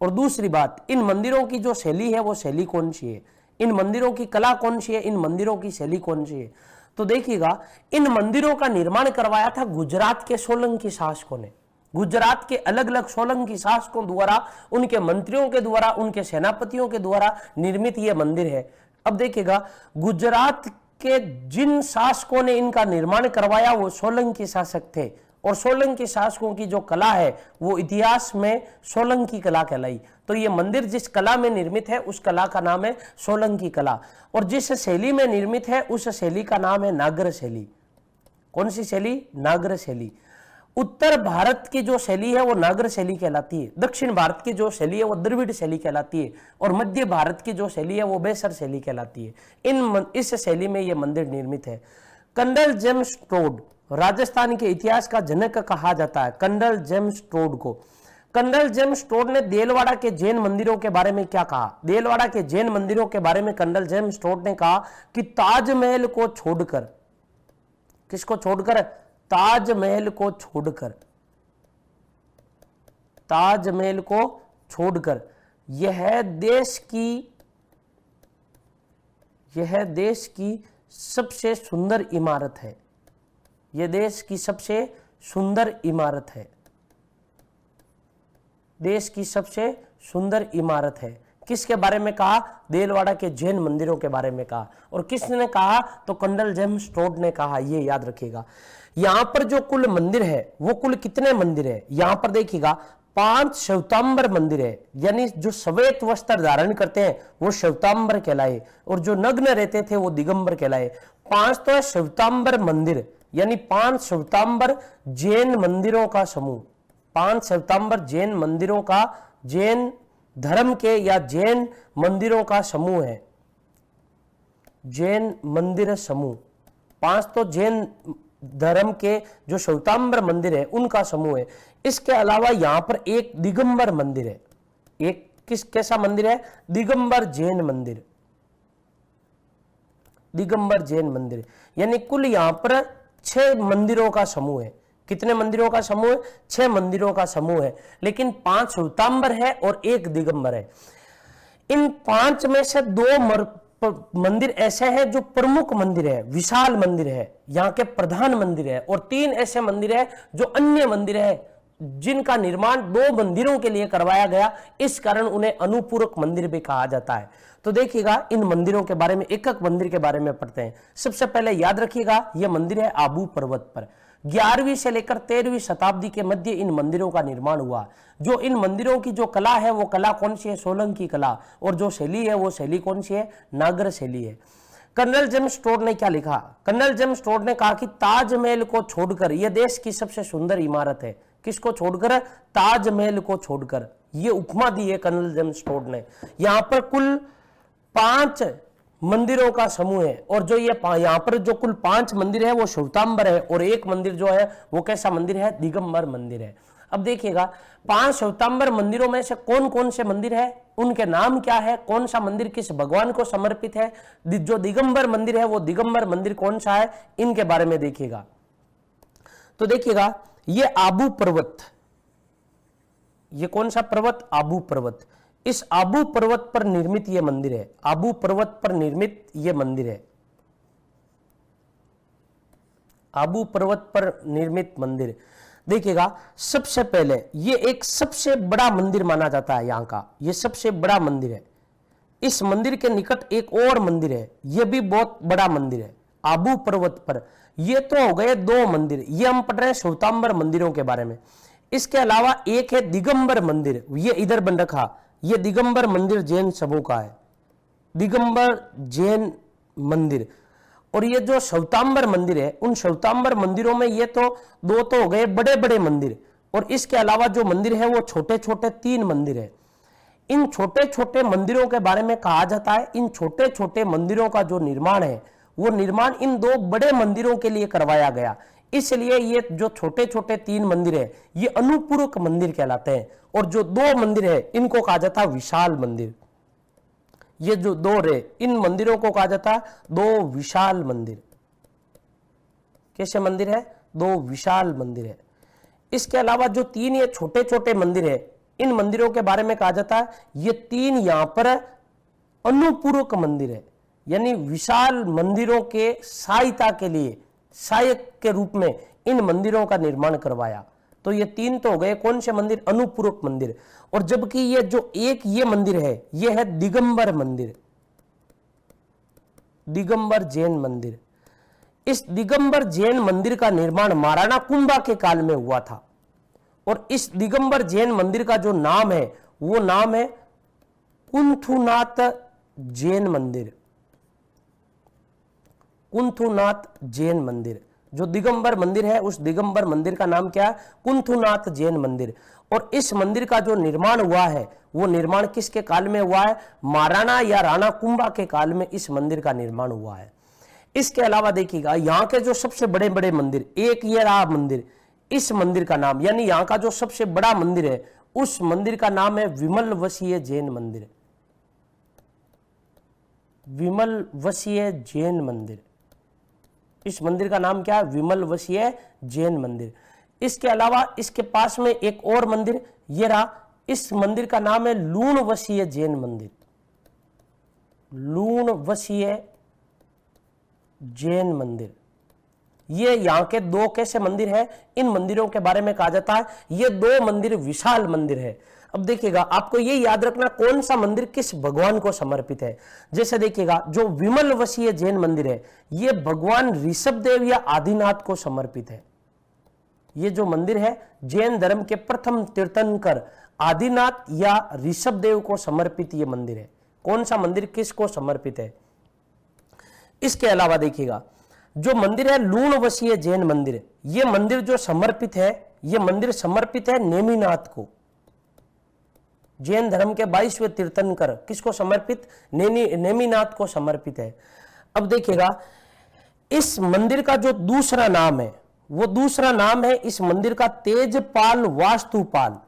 और दूसरी बात, इन मंदिरों की जो शैली है, वो शैली कौन सी है? इन मंदिरों की कला कौन सी है? इन मंदिरों की शैली कौन सी है? तो देखिएगा, इन मंदिरों का निर्माण करवाया था गुजरात के सोलंकी शासकों ने। गुजरात के अलग अलग सोलंकी शासकों द्वारा, उनके मंत्रियों के द्वारा, उनके सेनापतियों के द्वारा निर्मित ये मंदिर है। अब देखिएगा, गुजरात के जिन शासकों ने इनका निर्माण करवाया वो सोलंकी शासक थे। और सोलंकी शासकों की जो कला है, वो इतिहास में सोलंकी कला कहलाई। तो ये मंदिर जिस कला में निर्मित है, उस कला का नाम है सोलंकी कला। और जिस शैली में निर्मित है, उस शैली का नाम है नागर शैली। कौन सी शैली? नागर शैली। उत्तर भारत की जो शैली है, वो नागर शैली कहलाती है। दक्षिण भारत की जो शैली है, वो द्रविड़ शैली कहलाती है। और मध्य भारत की जो शैली है, वो बेसर शैली कहलाती है। इस शैली में ये मंदिर निर्मित है। कंडल जेम्स टोड राजस्थान के इतिहास का जनक कहा जाता है, कंडल जेम्स टोड को। कंडल जेम्स टोड ने देलवाड़ा के जैन मंदिरों के बारे में क्या कहा? देलवाड़ा के जैन मंदिरों के बारे में कंडल जेम्स टोड ने कहा कि ताजमहल को छोड़कर, किसको छोड़कर? ताजमहल को छोड़कर, ताजमहल को छोड़कर यह देश की सबसे सुंदर इमारत है। यह देश की सबसे सुंदर इमारत है। देश की सबसे सुंदर इमारत है। किसके बारे में कहा? देलवाड़ा के जैन मंदिरों के बारे में कहा। और किसने कहा? तो कंडल जेम्स टोड ने कहा। ये याद रखिएगा। यहां पर जो कुल मंदिर है, वो कुल कितने मंदिर है? यहां पर देखिएगा, 5 श्वेतांबर मंदिर है। यानी जो श्वेत वस्त्र धारण करते हैं वो श्वेतांबर कहलाए, और जो नग्न रहते थे वो दिगंबर कहलाए। 5 तो है श्वेतांबर मंदिर, यानी 5 श्वेतांबर जैन मंदिरों का समूह। 5 श्वेतांबर जैन मंदिरों का, जैन धर्म के या जैन मंदिरों का समूह है। जैन मंदिर समूह 5 तो जैन धर्म के जो श्वेतांबर मंदिर है उनका समूह है। इसके अलावा यहां पर एक दिगंबर मंदिर है। एक कैसा मंदिर है? दिगंबर जैन मंदिर। दिगंबर जैन मंदिर, यानी कुल यहां पर 6 मंदिरों का समूह है। कितने मंदिरों का समूह है? 6 मंदिरों का समूह है। लेकिन 5 श्वेतांबर है और 1 दिगंबर है। इन 5 में से 2 मंदिर ऐसे हैं जो प्रमुख मंदिर है, विशाल मंदिर है, यहाँ के प्रधान मंदिर है। और 3 ऐसे मंदिर है जो अन्य मंदिर है, जिनका निर्माण 2 मंदिरों के लिए करवाया गया। इस कारण उन्हें अनुपूरक मंदिर भी कहा जाता है। तो देखिएगा, इन मंदिरों के बारे में, एक एक मंदिर के बारे में पढ़ते हैं। सबसे पहले याद रखिएगा, यह मंदिर है आबू पर्वत पर। 11वीं से लेकर 13वीं शताब्दी के मध्य इन मंदिरों का निर्माण हुआ। जो इन मंदिरों की जो कला है, वो कला कौन सी है? सोलंकी कला। और जो शैली है, वो शैली कौन सी है? नागर शैली है। कर्नल जेम्स टोड ने क्या लिखा? कर्नल जेम्स टोड ने कहा कि ताजमहल को छोड़कर यह देश की सबसे सुंदर इमारत है। किसको छोड़कर? ताजमहल को छोड़कर। यह उपमा दी है कर्नल जेम्स टोड ने। यहां पर कुल 5 मंदिरों का समूह है। और जो ये यहां पर जो कुल 5 मंदिर है वो श्वेतांबर है, और 1 मंदिर जो है वो कैसा मंदिर है? दिगंबर मंदिर है। अब देखिएगा, 5 श्वेतांबर मंदिरों में से कौन कौन से मंदिर है, उनके नाम क्या है, कौन सा मंदिर किस भगवान को समर्पित है। जो दिगंबर मंदिर है, वो दिगंबर मंदिर कौन सा है, इनके बारे में देखिएगा। तो देखिएगा, ये आबू पर्वत, ये कौन सा पर्वत? आबू पर्वत। इस आबू पर्वत पर निर्मित यह मंदिर है। आबू पर्वत पर निर्मित यह मंदिर है। आबू पर्वत पर निर्मित मंदिर। देखिएगा, सबसे पहले ये एक सबसे बड़ा मंदिर माना जाता है यहाँ का। ये सबसे बड़ा मंदिर है। इस मंदिर के निकट एक और मंदिर है, यह भी बहुत बड़ा मंदिर है आबू पर्वत पर। ये तो हो गए 2 मंदिर, ये हम पढ़ रहे हैं श्वेतांबर मंदिरों के बारे में। इसके अलावा एक है दिगंबर मंदिर, ये इधर बन रखा, ये दिगंबर मंदिर जैन समूह का है, दिगंबर जैन मंदिर। और ये जो श्वेतांबर मंदिर है, उन श्वेतांबर मंदिरों में ये तो 2 तो हो गए बड़े बड़े मंदिर। और इसके अलावा जो मंदिर है वो छोटे छोटे 3 मंदिर है। इन छोटे छोटे मंदिरों के बारे में कहा जाता है, इन छोटे छोटे मंदिरों का जो निर्माण है वो निर्माण इन 2 बड़े मंदिरों के लिए करवाया गया, इसलिए ये जो छोटे छोटे 3 मंदिर है ये अनुपूरक मंदिर कहलाते हैं। और जो 2 मंदिर है इनको कहा जाता है विशाल मंदिर। ये जो 2 रहे इन मंदिरों को कहा जाता है 2 विशाल मंदिर। कैसे मंदिर है? 2 विशाल मंदिर है। इसके अलावा जो 3 ये छोटे छोटे मंदिर है इन मंदिरों के बारे में कहा जाता है ये 3 यहां पर अनुपूरक मंदिर है, यानी विशाल मंदिरों के सहायता के लिए सहायक के रूप में इन मंदिरों का निर्माण करवाया। तो ये 3 तो हो गए कौन से मंदिर? अनुपूरक मंदिर। और जबकि ये जो एक ये मंदिर है ये है दिगंबर मंदिर, दिगंबर जैन मंदिर। इस दिगंबर जैन मंदिर का निर्माण महाराणा कुंभा के काल में हुआ था। और इस दिगंबर जैन मंदिर का जो नाम है वो नाम है कुंथुनाथ जैन मंदिर। कुंथुनाथ जैन मंदिर, जो दिगंबर मंदिर है उस दिगंबर मंदिर का नाम क्या है? कुंथुनाथ जैन मंदिर। और इस मंदिर का जो निर्माण हुआ है वो निर्माण किसके काल में हुआ है? महाराणा या राणा कुंभा के काल में इस मंदिर का निर्माण हुआ है। इसके अलावा देखिएगा यहाँ के जो सबसे बड़े बड़े मंदिर, एक ये रहा मंदिर, इस मंदिर का नाम यानी यहाँ का जो सबसे बड़ा मंदिर है उस मंदिर का नाम है विमलवसीय जैन मंदिर। विमलवसीय जैन मंदिर, इस मंदिर का नाम क्या है? विमलवसीय जैन मंदिर। इसके अलावा इसके पास में एक और मंदिर ये रहा, इस मंदिर का नाम है लूणवसीय जैन मंदिर। लूणवसीय जैन मंदिर, ये यहाँ के 2 कैसे मंदिर है? इन मंदिरों के बारे में कहा जाता है ये 2 मंदिर विशाल मंदिर है। अब देखिएगा आपको ये याद रखना कौन सा मंदिर किस भगवान को समर्पित है। जैसे देखिएगा जो विमलवसीय जैन मंदिर है ये भगवान ऋषभदेव या आदिनाथ को समर्पित है। ये जो मंदिर है जैन धर्म के प्रथम तीर्थंकर आदिनाथ या ऋषभदेव को समर्पित ये मंदिर है। कौन सा मंदिर किसको समर्पित है? इसके अलावा देखिएगा जो मंदिर है लूणवसीय जैन मंदिर, ये मंदिर जो समर्पित है ये मंदिर समर्पित है नेमिनाथ को। जैन धर्म के 22वें तीर्थंकर किसको समर्पित? नेमिनाथ को समर्पित है। अब देखिएगा इस मंदिर का जो दूसरा नाम है वो दूसरा नाम है इस मंदिर का तेजपाल वास्तुपाल।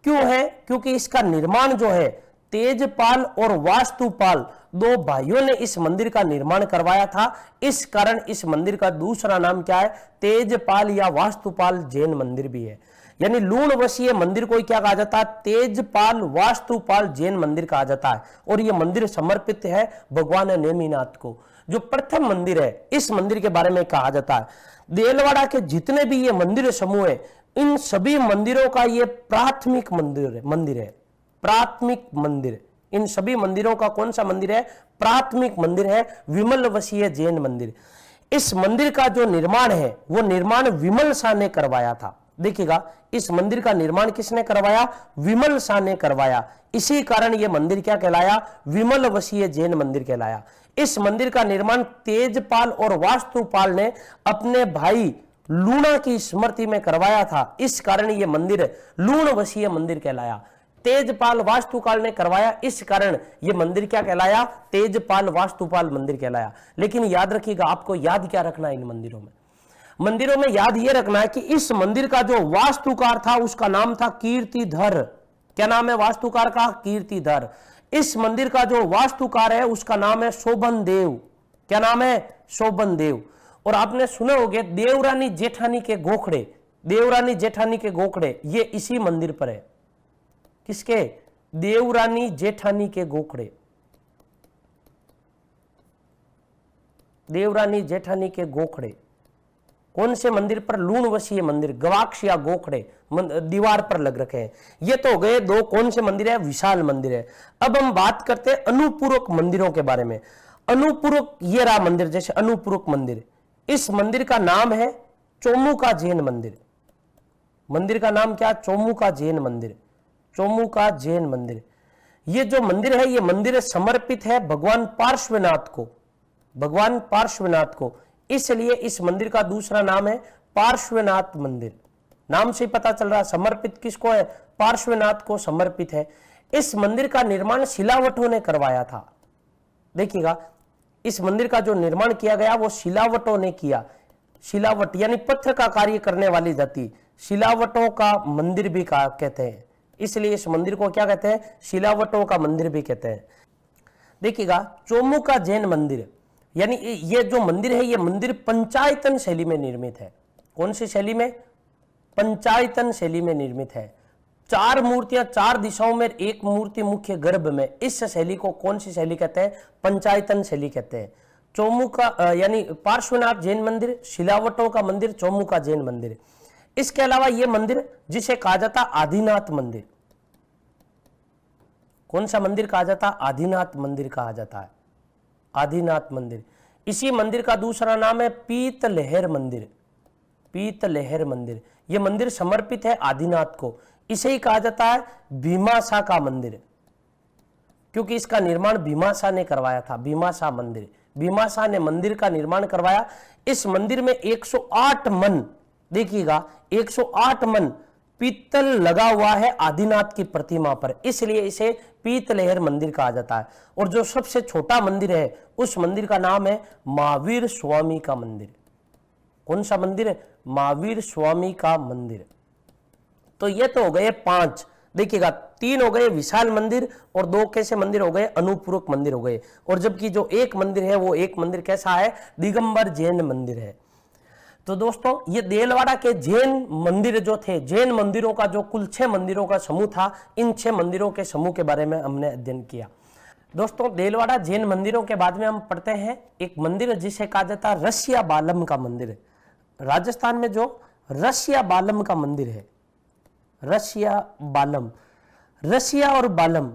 क्यों है? क्योंकि इसका निर्माण जो है तेजपाल और वास्तुपाल 2 भाइयों ने इस मंदिर का निर्माण करवाया था, इस कारण इस मंदिर का दूसरा नाम क्या है? तेजपाल या वास्तुपाल जैन मंदिर भी है। यानी लूणवसीय मंदिर को क्या कहा जाता है? तेजपाल वास्तुपाल जैन मंदिर कहा जाता है। और यह मंदिर समर्पित है भगवान नेमिनाथ को। जो प्रथम मंदिर है इस मंदिर के बारे में कहा जाता है देलवाड़ा के जितने भी ये मंदिर समूह है इन सभी मंदिरों का ये प्राथमिक मंदिर है। प्राथमिक मंदिर, इन सभी मंदिरों का कौन सा मंदिर है? प्राथमिक मंदिर है विमलवसीय जैन मंदिर। इस मंदिर का जो निर्माण है वो निर्माण विमल शाह ने करवाया था। देखिएगा इस मंदिर का निर्माण किसने करवाया? विमल शाह ने करवाया। इसी कारण यह मंदिर क्या कहलाया? विमलवसीय जैन मंदिर कहलाया। इस मंदिर का निर्माण तेजपाल और वास्तुपाल ने अपने भाई लूणा की स्मृति में करवाया था, इस कारण यह मंदिर लूणवसीय मंदिर कहलाया। तेजपाल वास्तुपाल ने करवाया, इस कारण यह मंदिर क्या कहलाया? तेजपाल वास्तुपाल मंदिर कहलाया। लेकिन याद रखिएगा आपको याद क्या रखना है इन मंदिरों में? मंदिरों में याद यह रखना है कि इस मंदिर का जो वास्तुकार था उसका नाम था कीर्तिधर। क्या नाम है वास्तुकार का? कीर्तिधर। इस मंदिर का जो वास्तुकार है उसका नाम है शोभन देव। क्या नाम है? शोभन देव। और आपने सुने होंगे देवरानी जेठानी के गोखड़े, देवरानी जेठानी के गोखड़े ये इसी मंदिर पर है। किसके? देवरानी जेठानी के गोखड़े। देवरानी जेठानी के गोखड़े कौन से मंदिर पर? लूणवसीय मंदिर, गवाक्ष या गोखड़े दीवार पर लग रखे हैं। ये तो गए 2 कौन से मंदिर है? विशाल मंदिर है। अब हम बात करते हैं अनुपूरक मंदिरों के बारे में। अनुपूरक ये रहा मंदिर, जैसे अनुपूरक मंदिर, इस मंदिर का नाम है चोमुका जैन मंदिर। मंदिर का नाम क्या? चोमुका जैन मंदिर। चोमुका जैन मंदिर। ये जो मंदिर है ये मंदिर समर्पित है भगवान पार्श्वनाथ को, भगवान पार्श्वनाथ को, इसलिए इस मंदिर का दूसरा नाम है पार्श्वनाथ मंदिर। नाम से पता चल रहा, समर्पित किसको है? पार्श्वनाथ को समर्पित है। इस मंदिर का निर्माण शिलावटों ने करवाया था। देखिएगा, इस मंदिर का जो निर्माण किया गया वो शिलावटों ने किया। शिलावट यानी पत्थर का कार्य करने वाली जाति, शिलावटों का मंदिर भी कहते हैं, इसलिए इस मंदिर को क्या कहते हैं? शिलावटों का मंदिर भी कहते हैं। देखिएगा, चोमुका जैन मंदिर, यानी ये जो मंदिर है, ये मंदिर पंचायतन शैली में निर्मित है। कौन सी शैली में? पंचायतन शैली में निर्मित है। 4 मूर्तियां 4 दिशाओं में, एक मूर्ति मुख्य गर्भ में, इस शैली को कौन सी शैली कहते हैं? पंचायतन शैली कहते हैं। चौमुखा यानी पार्श्वनाथ जैन मंदिर, शिलावटों का मंदिर, चौमुखा जैन मंदिर। इसके अलावा यह मंदिर जिसे कहा जाता आदिनाथ मंदिर, कौन सा मंदिर कहा जाता? आदिनाथ मंदिर कहा जाता है, आदिनाथ मंदिर। इसी मंदिर का दूसरा नाम है पीतलहर मंदिर, पीतलहर मंदिर। यह मंदिर समर्पित है आदिनाथ को। इसे ही कहा जाता है भीमाशा का मंदिर, क्योंकि इसका निर्माण भीमाशा ने करवाया था। भीमाशा मंदिर, भीमाशा ने मंदिर का निर्माण करवाया। इस मंदिर में 108 मन, देखिएगा 108 मन पीतल लगा हुआ है आदिनाथ की प्रतिमा पर, इसलिए इसे पीतलहर मंदिर कहा जाता है। और जो सबसे छोटा मंदिर है उस मंदिर का नाम है महावीर स्वामी का मंदिर। कौन सा मंदिर है? महावीर स्वामी का मंदिर। तो ये तो हो गए 5। देखिएगा, 3 हो गए विशाल मंदिर और 2 कैसे मंदिर हो गए? अनुपूरक मंदिर हो गए। और जबकि जो एक मंदिर है वो एक मंदिर कैसा है? दिगंबर जैन मंदिर है। तो दोस्तों, ये देलवाड़ा के जैन मंदिर जो थे, जैन मंदिरों का जो कुल 6 मंदिरों का समूह था, इन 6 मंदिरों के समूह के बारे में हमने अध्ययन किया। दोस्तों, देलवाड़ा जैन मंदिरों के बाद में हम पढ़ते हैं एक मंदिर जिसे कहा जाता है रसिया बालम का मंदिर। राजस्थान में जो रसिया बालम का मंदिर है, रसिया बालम, रसिया और बालम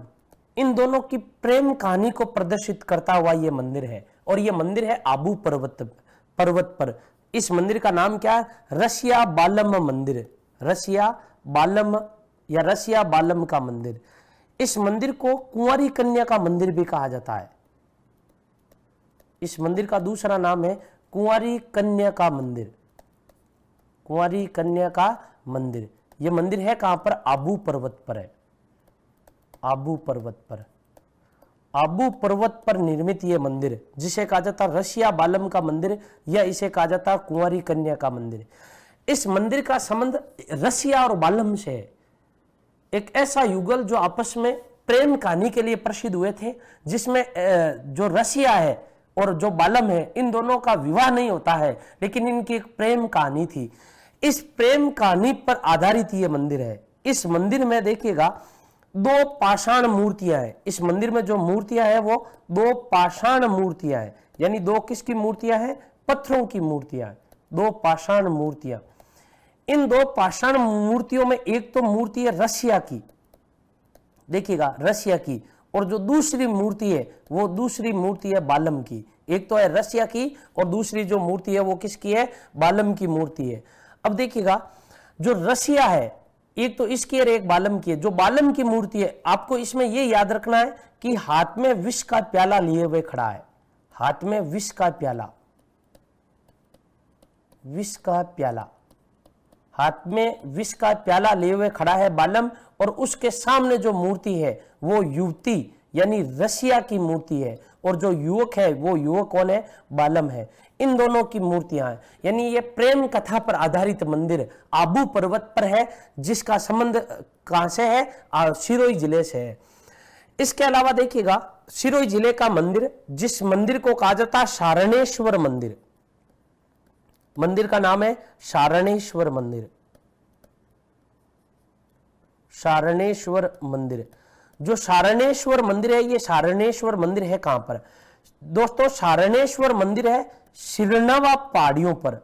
इन दोनों की प्रेम कहानी को प्रदर्शित करता हुआ यह मंदिर है। और यह मंदिर है आबू पर्वत पर। इस मंदिर का नाम क्या है? रसिया बालम मंदिर, रसिया बालम या रसिया बालम का मंदिर। इस मंदिर को कुंवारी कन्या का मंदिर भी कहा जाता है। इस मंदिर का दूसरा नाम है कुंवारी कन्या का मंदिर, कुंवारी कन्या का मंदिर। यह मंदिर है कहां पर? आबू पर्वत पर है, आबू पर्वत पर। आबू पर्वत पर निर्मित यह मंदिर जिसे कहा जाता रसिया बालम का मंदिर या इसे कहा जाता कुंवारी कन्या का मंदिर। इस मंदिर का संबंध रसिया और बालम से है। एक ऐसा युगल जो आपस में प्रेम कहानी के लिए प्रसिद्ध हुए थे, जिसमें जो रसिया है और जो बालम है, इन दोनों का विवाह नहीं होता है, लेकिन इनकी एक प्रेम कहानी थी। इस प्रेम कहानी पर आधारित यह मंदिर है। इस मंदिर में देखिएगा 2 पाषाण मूर्तियां हैं। इस मंदिर में जो मूर्तियां हैं वो 2 पाषाण मूर्तियां हैं, यानी 2 किसकी मूर्तियां हैं? पत्थरों की मूर्तियां, 2 पाषाण मूर्तियां। इन 2 पाषाण मूर्तियों में एक तो मूर्ति है रसिया की, देखिएगा रसिया की, और जो दूसरी मूर्ति है वो दूसरी मूर्ति है बालम की। एक तो है रसिया की और दूसरी जो मूर्ति है वो किसकी है? बालम की मूर्ति है। अब देखिएगा, जो रसिया है एक तो इसकी और एक बालम की है। जो बालम की मूर्ति है, आपको इसमें यह याद रखना है कि हाथ में विष का प्याला लिए हुए खड़ा है, हाथ में विष का प्याला, विष का प्याला, हाथ में विष का प्याला लिए हुए खड़ा है बालम। और उसके सामने जो मूर्ति है वो युवती यानी रसिया की मूर्ति है, और जो युवक है वो युवक कौन है? बालम है। इन दोनों की मूर्तियां हैं, यानी ये प्रेम कथा पर आधारित मंदिर आबू पर्वत पर है, जिसका संबंध कहां से है? सिरोही जिले से है। इसके अलावा देखिएगा, सिरोही जिले का मंदिर, जिस मंदिर को कहा जाता है शारणेश्वर मंदिर, मंदिर का नाम है शारणेश्वर मंदिर, शारणेश्वर मंदिर। जो शारणेश्वर मंदिर है, ये शारणेश्वर मंदिर है कहां पर? दोस्तों, शारणेश्वर मंदिर है सिरनावा पहाड़ियों पर,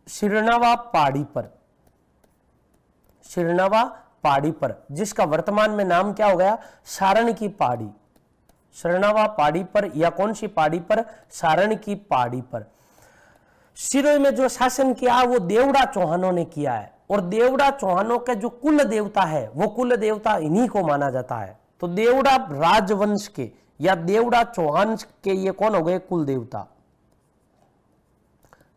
सिरनावा पहाड़ी पर, सिरनावा पहाड़ी पर, जिसका वर्तमान में नाम क्या हो गया? सारण की पहाड़ी। सिरनावा पहाड़ी पर या कौन सी पहाड़ी पर? सारण की पहाड़ी पर। सिरोही में जो शासन किया वो देवड़ा चौहानों ने किया है, और देवड़ा चौहानों के जो कुल देवता है वो कुल देवता इन्हीं को माना जाता है। तो देवड़ा राजवंश के या देवड़ा चौहान के ये कौन हो गए? कुल देवता।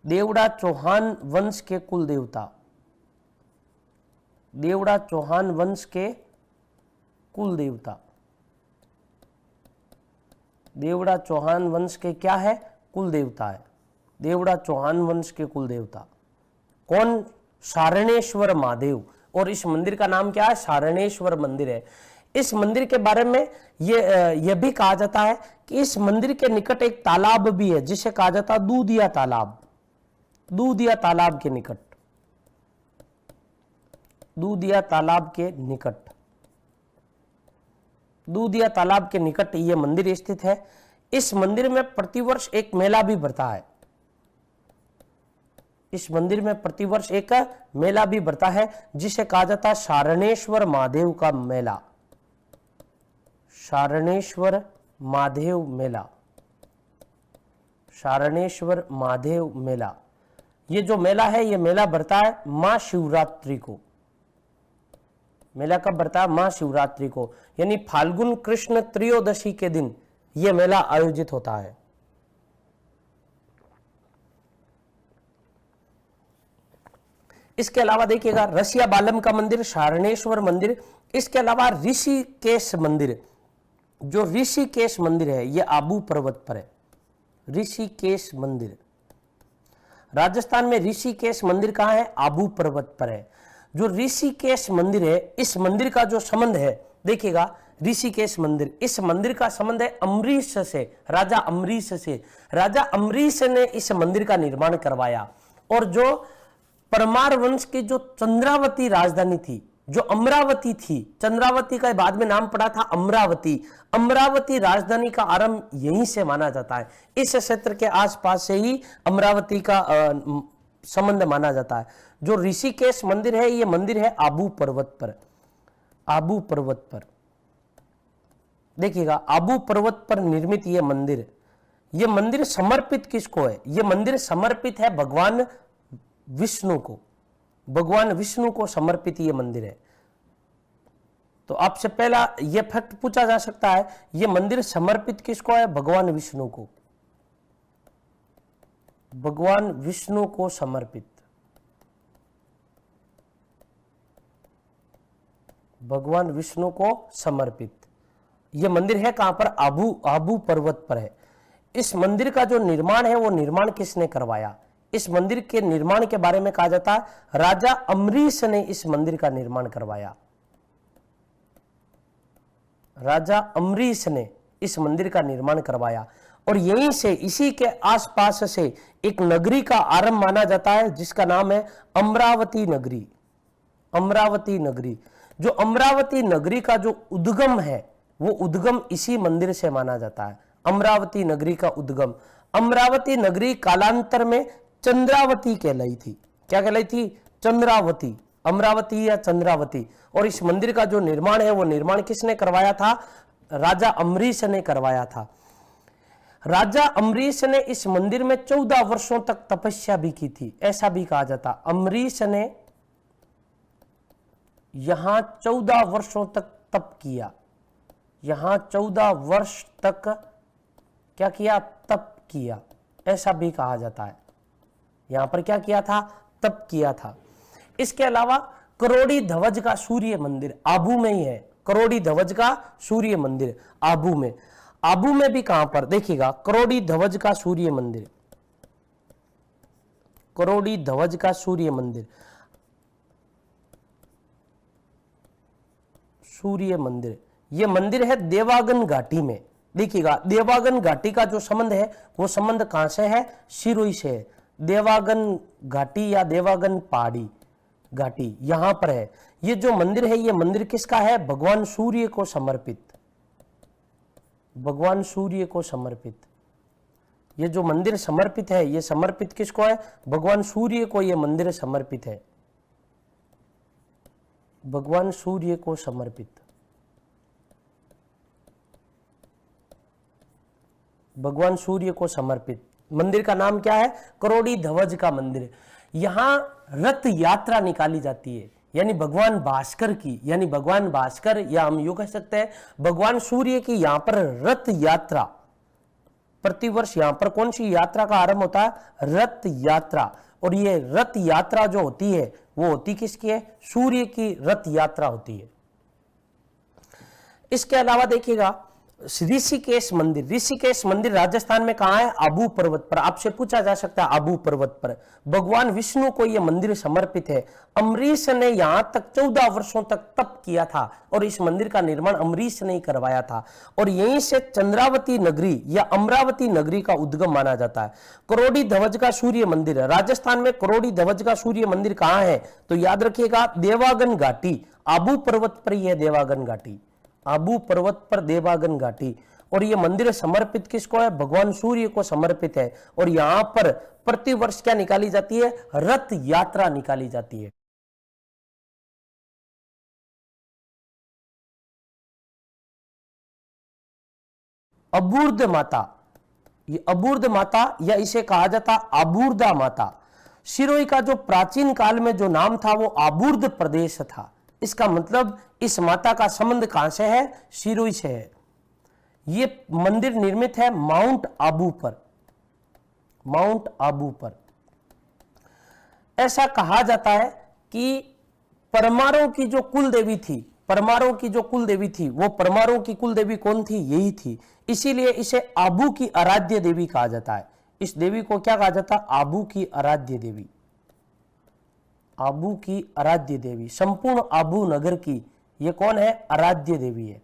देवड़ा चौहान वंश के कुल देवता, देवड़ा चौहान वंश के कुल देवता, देवड़ा चौहान वंश के क्या है? कुल देवता है। देवड़ा चौहान वंश के कुल देवता कौन? सारणेश्वर महादेव। और इस मंदिर का नाम क्या है? सारणेश्वर मंदिर है। इस मंदिर के बारे में यह भी कहा जाता है कि इस मंदिर के निकट एक तालाब भी है जिसे कहा जाता है दूधिया तालाब। दूधिया तालाब के निकट, दूधिया तालाब के निकट, दूधिया तालाब के निकट यह मंदिर स्थित है। इस मंदिर में प्रतिवर्ष एक मेला भी बढ़ता है। इस मंदिर में प्रतिवर्ष एक मेला भी बढ़ता है जिसे कहा जाता है सारणेश्वर महादेव का मेला। सारणेश्वर महादेव मेला, सारणेश्वर महादेव मेला। ये जो मेला है, ये मेला बढ़ता है महाशिवरात्रि को। मेला कब बढ़ता है? महाशिवरात्रि को, यानी फाल्गुन कृष्ण त्रयोदशी के दिन यह मेला आयोजित होता है। इसके अलावा देखिएगा रसिया बालम का मंदिर, सारणेश्वर मंदिर, इसके अलावा ऋषिकेश मंदिर। जो ऋषिकेश मंदिर है यह आबू पर्वत पर है। ऋषिकेश मंदिर, राजस्थान में ऋषिकेश मंदिर कहाँ है? आबू पर्वत पर है। जो ऋषिकेश मंदिर है, इस मंदिर का जो संबंध है, देखिएगा ऋषिकेश मंदिर, इस मंदिर का संबंध है अम्बरीश से, राजा अम्बरीश से। राजा अम्बरीश ने इस मंदिर का निर्माण करवाया। और जो परमार वंश की जो चंद्रावती राजधानी थी, जो अमरावती थी, चंद्रावती का बाद में नाम पड़ा था अमरावती, अमरावती राजधानी का आरंभ यहीं से माना जाता है। इस क्षेत्र के आसपास से ही अमरावती का संबंध माना जाता है। जो ऋषिकेश मंदिर है, ये मंदिर है आबू पर्वत पर। आबू पर्वत पर देखिएगा, आबू पर्वत पर निर्मित यह मंदिर, यह मंदिर समर्पित किसको है? यह मंदिर समर्पित है भगवान विष्णु को। भगवान विष्णु को समर्पित यह मंदिर है। तो आपसे पहला यह फैक्ट पूछा जा सकता है, यह मंदिर समर्पित किसको है? भगवान विष्णु को। भगवान विष्णु को समर्पित, भगवान विष्णु को समर्पित यह मंदिर है। कहां पर? आबू पर्वत पर है। इस मंदिर का जो निर्माण है, वो निर्माण किसने करवाया? इस मंदिर के निर्माण के बारे में कहा जाता है राजा अम्बरीश ने इस मंदिर का निर्माण करवाया। राजा अम्बरीश ने इस मंदिर का निर्माण करवाया। और यहीं से, इसी के आसपास से एक नगरी का आरंभ माना जाता है जिसका नाम है अमरावती नगरी। अमरावती नगरी, जो अमरावती नगरी का जो उद्गम है, वो उद्गम इसी मंदिर से माना जाता है। अमरावती नगरी का उद्गम, अमरावती नगरी कालांतर में चंद्रावती कहलाई थी। क्या कहलाई थी? चंद्रावती, अमरावती या चंद्रावती। और इस मंदिर का जो निर्माण है, वो निर्माण किसने करवाया था? राजा अम्बरीश ने करवाया था। राजा अम्बरीश ने इस मंदिर में 14 वर्षों तक तपस्या भी की थी, ऐसा भी कहा जाता। अम्बरीश ने यहां 14 वर्षों तक तप किया। यहां 14 वर्ष तक क्या किया? तप किया, ऐसा भी कहा जाता है। यहां पर क्या किया था? तप किया था। इसके अलावा करोड़ी ध्वज का सूर्य मंदिर आबू में ही है। करोड़ी ध्वज का सूर्य मंदिर आबू में। आबू में भी कहां पर? देखिएगा, करोड़ी ध्वज का सूर्य मंदिर, करोड़ी ध्वज का सूर्य मंदिर, सूर्य मंदिर, यह मंदिर है देवागन घाटी में। देखिएगा, देवागन घाटी का जो संबंध है, वो संबंध कहां से है? सिरोही से है। देवागन घाटी या देवागन पहाड़ी घाटी यहां पर है। ये जो मंदिर है, ये मंदिर किसका है? भगवान सूर्य को समर्पित। भगवान सूर्य को समर्पित ये जो मंदिर समर्पित है, ये समर्पित किसको है? भगवान सूर्य को ये मंदिर समर्पित है। भगवान सूर्य को समर्पित, भगवान सूर्य को समर्पित मंदिर का नाम क्या है? करोड़ी ध्वज का मंदिर। यहां रथ यात्रा निकाली जाती है, यानी भगवान भास्कर की, यानी भगवान भास्कर या हम यूं कह सकते हैं भगवान सूर्य की यहां पर रथ यात्रा प्रतिवर्ष यहां पर कौन सी यात्रा का आरंभ होता है? रथ यात्रा। और ये रथ यात्रा जो होती है वो होती किसकी है? सूर्य की रथ यात्रा होती है। इसके अलावा देखिएगा ऋषिकेश मंदिर। ऋषिकेश मंदिर राजस्थान में कहां है? आबू पर्वत पर। आपसे पूछा जा सकता है आबू पर्वत पर भगवान विष्णु को यह मंदिर समर्पित है। अम्बरीश ने यहां तक 14 वर्षों तक तप किया था और इस मंदिर का निर्माण अम्बरीश ने ही करवाया था। और यहीं से चंद्रावती नगरी या अमरावती नगरी का उद्गम माना जाता है। करोड़ी ध्वज का सूर्य मंदिर है राजस्थान में। करोड़ी ध्वज का सूर्य मंदिर कहां है? तो याद रखिएगा देवागन घाटी, आबू पर्वत पर ही है देवागन घाटी, आबू पर्वत पर देवागन घाटी। और यह मंदिर समर्पित किसको है? भगवान सूर्य को समर्पित है। और यहां पर प्रतिवर्ष क्या निकाली जाती है? रथ यात्रा निकाली जाती है। अबूर्द माता, ये अबूर्द माता या इसे कहा जाता आबूर्दा माता। सिरोही का जो प्राचीन काल में जो नाम था वो आबूर्द प्रदेश था। इसका मतलब इस माता का संबंध कहां से है? सिरोही से है। ये मंदिर निर्मित है माउंट आबू पर, माउंट आबू पर। ऐसा कहा जाता है कि परमारों की जो कुल देवी थी, परमारों की जो कुल देवी थी, वो परमारों की कुल देवी कौन थी? यही थी। इसीलिए इसे आबू की आराध्य देवी कहा जाता है। इस देवी को क्या कहा जाता है? आबू की आराध्य देवी, आबू की आराध्य देवी, संपूर्ण आबू नगर की ये कौन है? आराध्य देवी है।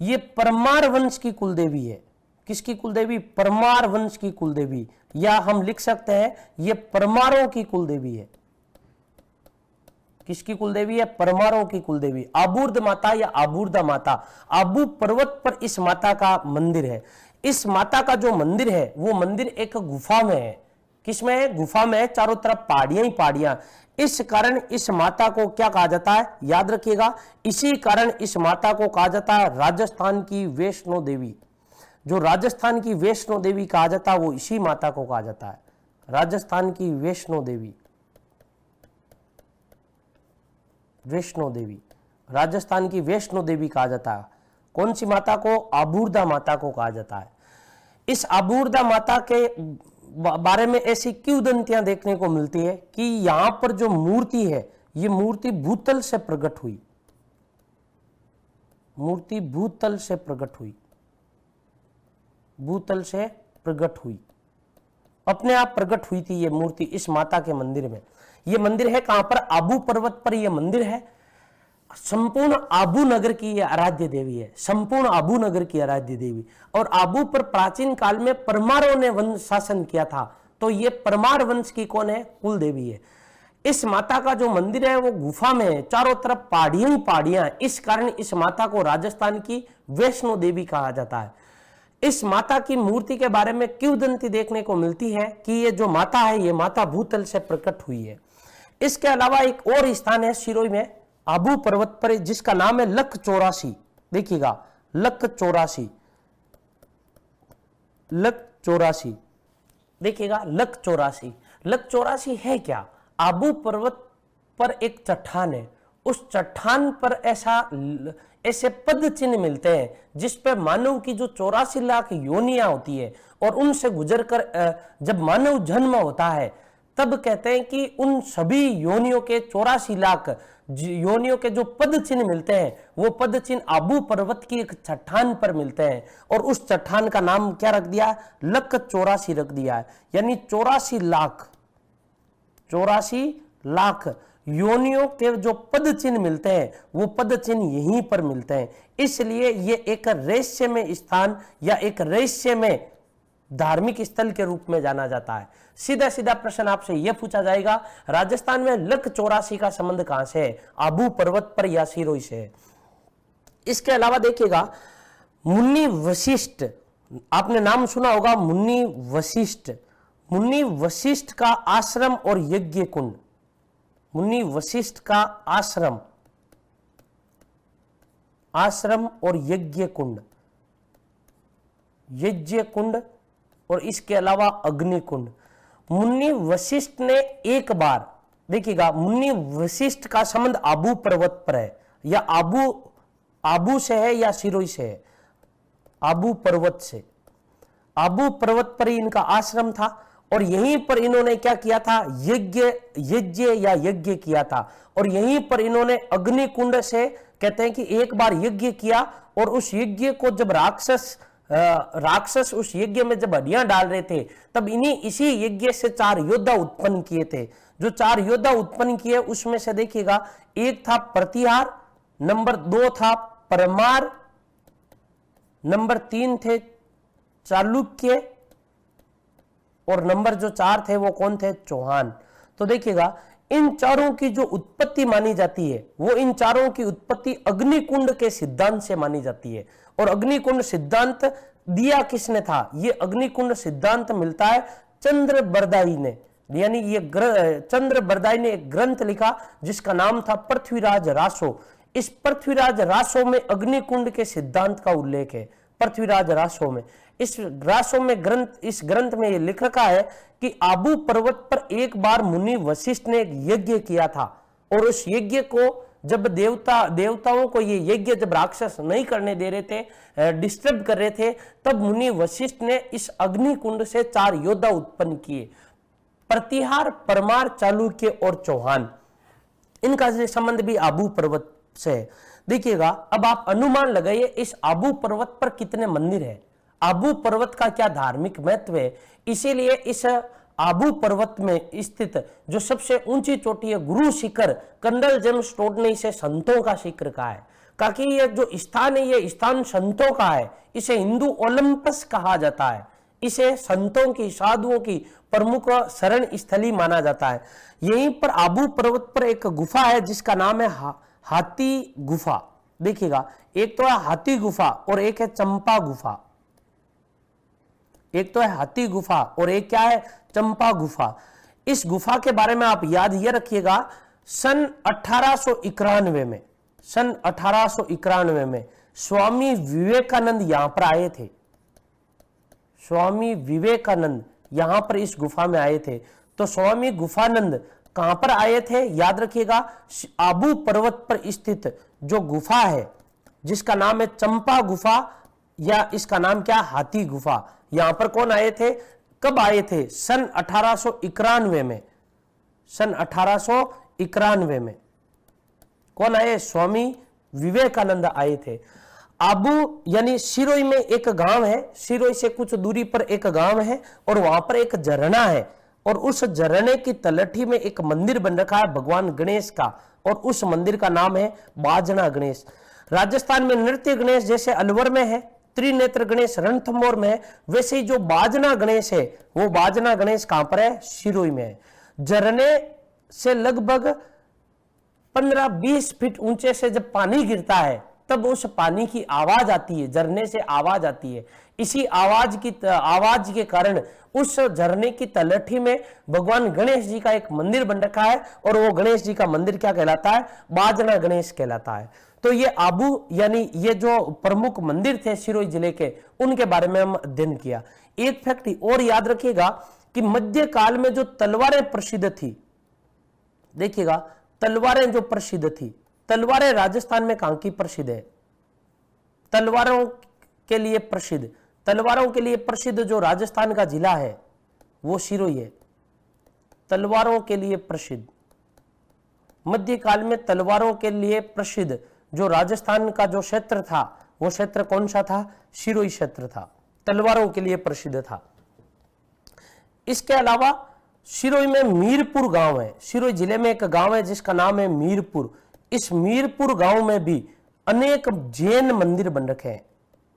ये परमार वंश की कुल देवी है। किसकी कुल देवी? परमार वंश की कुल देवी, या हम लिख सकते हैं ये परमारों की कुल देवी है। किसकी कुल देवी है? परमारों की कुल देवी, आबूर्द माता या आबूर्दा माता। आबू पर्वत पर इस माता का मंदिर है। इस माता का जो मंदिर है वो मंदिर एक गुफा में है। किसमें है? गुफा में है। चारों तरफ पहाड़ियां ही पहाड़ियां। इस कारण इस माता को क्या कहा जाता है? याद रखिएगा, इसी कारण इस माता को कहा जाता है राजस्थान की वैष्णो देवी। जो राजस्थान की वैष्णो देवी कहा जाता है वो इसी माता को कहा जाता है, राजस्थान की वैष्णो देवी। वैष्णो देवी, राजस्थान की वैष्णो देवी कहा जाता है। कौन सी माता को? आबूर्दा माता को कहा जाता है। इस आबूर्दा माता के बारे में ऐसी किंवदंतियां देखने को मिलती है कि यहां पर जो मूर्ति है ये मूर्ति भूतल से प्रकट हुई, मूर्ति भूतल से प्रकट हुई, भूतल से प्रकट हुई, अपने आप प्रकट हुई थी ये मूर्ति इस माता के मंदिर में। ये मंदिर है कहां पर? आबू पर्वत पर यह मंदिर है। संपूर्ण आबू नगर की यह आराध्य देवी है, संपूर्ण आबू नगर की आराध्य देवी। और आबू पर प्राचीन काल में परमारों ने वंश शासन किया था, तो ये परमार वंश की कौन है? कुल देवी है। इस माता का जो मंदिर है वो गुफा में है, चारों तरफ पहाड़ियां ही पहाड़ियां। इस कारण इस माता को राजस्थान की वैष्णो देवी कहा जाता है। इस माता की मूर्ति के बारे में किंवदंती देखने को मिलती है कि ये जो माता है ये माता भूतल से प्रकट हुई है। इसके अलावा एक और स्थान है सिरोही में आबू पर्वत पर जिसका नाम है लख 84। देखिएगा लख 84, लख 84, देखिएगा लख 84। लख 84 है क्या? आबू पर्वत पर एक चट्टान है। उस चट्टान पर ऐसे पद चिन्ह मिलते हैं जिस पर मानव की जो 84 लाख योनियां होती है और उनसे गुजरकर जब मानव जन्म होता है तब कहते हैं कि उन सभी योनियों के 84 लाख योनियों के जो पद चिन्ह मिलते हैं वो पद चिन्ह आबू पर्वत की एक चट्टान पर मिलते हैं। और उस चट्टान का नाम क्या रख दिया? लख 84 रख दिया है। यानी 84 लाख योनियों के जो पद चिन्ह मिलते हैं वो पद चिन्ह यहीं पर मिलते हैं। इसलिए ये एक रहस्यमय स्थान या एक रहस्यमय धार्मिक स्थल के रूप में जाना जाता है। सीधा सीधा प्रश्न आपसे यह पूछा जाएगा, राजस्थान में लख 84 का संबंध कहां से है? आबू पर्वत पर या सिरोही से है। इसके अलावा देखिएगा मुन्नी वशिष्ठ, आपने नाम सुना होगा मुन्नी वशिष्ठ। मुन्नी वशिष्ठ का आश्रम और यज्ञ कुंड, मुन्नी वशिष्ठ का आश्रम और यज्ञ कुंड और इसके अलावा अग्नि कुंड। मुन्नी वशिष्ठ ने एक बार, देखिएगा मुन्नी वशिष्ठ का संबंध आबू पर्वत पर है या आबू से है या सिरोही से है? आबू पर्वत से। आबू पर्वत पर ही इनका आश्रम था और यहीं पर इन्होंने क्या किया था, यज्ञ किया था। और यहीं पर इन्होंने अग्नि कुंड से, कहते हैं कि एक बार यज्ञ किया और उस यज्ञ को जब राक्षस उस यज्ञ में जब हड्डियां डाल रहे थे, तब इसी यज्ञ से 4 योद्धा उत्पन्न किए थे। जो 4 योद्धा उत्पन्न किए उसमें से देखिएगा, एक था प्रतिहार, नंबर 2 था परमार, नंबर 3 थे चालुक्य और नंबर जो 4 थे वो कौन थे, चौहान। तो देखिएगा इन चारों की जो उत्पत्ति मानी जाती है वो इन चारों की उत्पत्ति अग्निकुंड के सिद्धांत से मानी जाती है। और अग्निकुंड सिद्धांत दिया किसने था, ये अग्निकुंड सिद्धांत मिलता है चंद्रबरदाई ने, यानी ये चंद्रबरदाई ने एक ग्रंथ लिखा जिसका नाम था पृथ्वीराज रासो। इस पृथ्वीराज रासो में अग्निकुंड के सिद्धांत का उल्लेख है। पृथ्वीराज रासो में, इस ग्रंथ में यह लिख रखा है कि आबू पर्वत पर एक बार मुनि वशिष्ठ ने एक यज्ञ किया था और उस यज्ञ को जब देवताओं को ये यज्ञ जब राक्षस नहीं करने दे रहे थे, डिस्टर्ब कर रहे थे, तब मुनि वशिष्ठ ने इस अग्निकुंड से 4 योद्धा उत्पन्न किए, प्रतिहार, परमार, चालुक्य और चौहान। इनका संबंध भी आबू पर्वत से है। देखिएगा, अब आप अनुमान लगाइए इस आबू पर्वत पर कितने मंदिर है, आबू पर्वत का क्या धार्मिक महत्व है। इसीलिए इस आबू पर्वत में स्थित जो सबसे ऊंची चोटी है गुरु शिखर, कंडल जेम्स टोड ने इसे संतों का शिखर कहा है, ताकि ये जो स्थान है ये स्थान संतों का है। इसे हिंदू ओलंपस कहा जाता है, इसे संतों की, साधुओं की प्रमुख शरण स्थली माना जाता है। यहीं पर आबू पर्वत पर एक गुफा है जिसका नाम है हाथी गुफा। देखिएगा, एक तो है हाथी गुफा और एक है चंपा गुफा। एक तो है हाथी गुफा और एक क्या है, चंपा गुफा। इस गुफा के बारे में आप याद ये रखिएगा, सन 1891 में स्वामी विवेकानंद यहां पर आए थे। स्वामी विवेकानंद यहां पर इस गुफा में आए थे। तो स्वामी गुफानंद कहां पर आए थे, याद रखिएगा, आबू पर्वत पर स्थित जो गुफा है जिसका नाम है चंपा गुफा, या इसका नाम क्या, हाथी गुफा। यहां पर कौन आए थे, कब आए थे, सन 1891 में। सन 1891 में कौन आए, स्वामी विवेकानंद आए थे। आबू यानी सिरोई में एक गांव है, सिरोई से कुछ दूरी पर एक गांव है और वहां पर एक झरना है और उस झरने की तलहटी में एक मंदिर बन रखा है भगवान गणेश का, और उस मंदिर का नाम है बाजना गणेश। राजस्थान में नृत्य गणेश जैसे अलवर में है, त्रिनेत्र गणेश रणथंभौर में है, वैसे ही जो बाजना गणेश है वो बाजना गणेश कहां पर है, सिरोई में है। झरने से लगभग 15-20 फीट ऊंचे से जब पानी गिरता है तब उस पानी की आवाज आती है, झरने से आवाज आती है। इसी आवाज के कारण उस झरने की तलहटी में भगवान गणेश जी का एक मंदिर बन रखा है और वो गणेश जी का मंदिर क्या कहलाता है, बाजना गणेश कहलाता है। तो ये आबू यानी ये जो प्रमुख मंदिर थे सिरोही जिले के, उनके बारे में हम अध्ययन किया। एक फैक्ट और याद रखिएगा कि मध्यकाल में जो तलवारें प्रसिद्ध थी, देखिएगा तलवारें जो प्रसिद्ध थी, तलवारें राजस्थान में कहां की प्रसिद्ध है, तलवारों के लिए प्रसिद्ध, तलवारों के लिए प्रसिद्ध जो राजस्थान का जिला है वो सिरोही है, तलवारों के लिए प्रसिद्ध। मध्यकाल में तलवारों के लिए प्रसिद्ध जो राजस्थान का जो क्षेत्र था वो क्षेत्र कौन सा था, सिरोही क्षेत्र था, तलवारों के लिए प्रसिद्ध था। इसके अलावा सिरोही में मीरपुर गांव है, सिरोही जिले में एक गांव है जिसका नाम है मीरपुर। इस मीरपुर गांव में भी अनेक जैन मंदिर बन रखे हैं,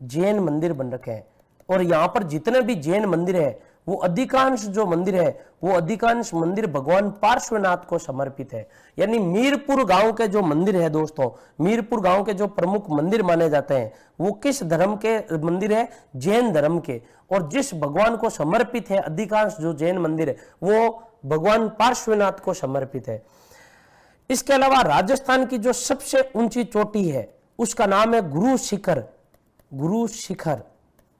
जैन मंदिर बन रखे हैं। और यहां पर जितने भी जैन मंदिर है वो अधिकांश जो मंदिर है वो अधिकांश मंदिर भगवान पार्श्वनाथ को समर्पित है। यानी मीरपुर गांव के जो मंदिर है दोस्तों, मीरपुर गांव के जो प्रमुख मंदिर माने जाते हैं वो किस धर्म के मंदिर है, जैन धर्म के। और जिस भगवान को समर्पित है अधिकांश जो जैन मंदिर है वो भगवान पार्श्वनाथ को समर्पित है। इसके अलावा राजस्थान की जो सबसे ऊंची चोटी है उसका नाम है गुरु शिखर। गुरु शिखर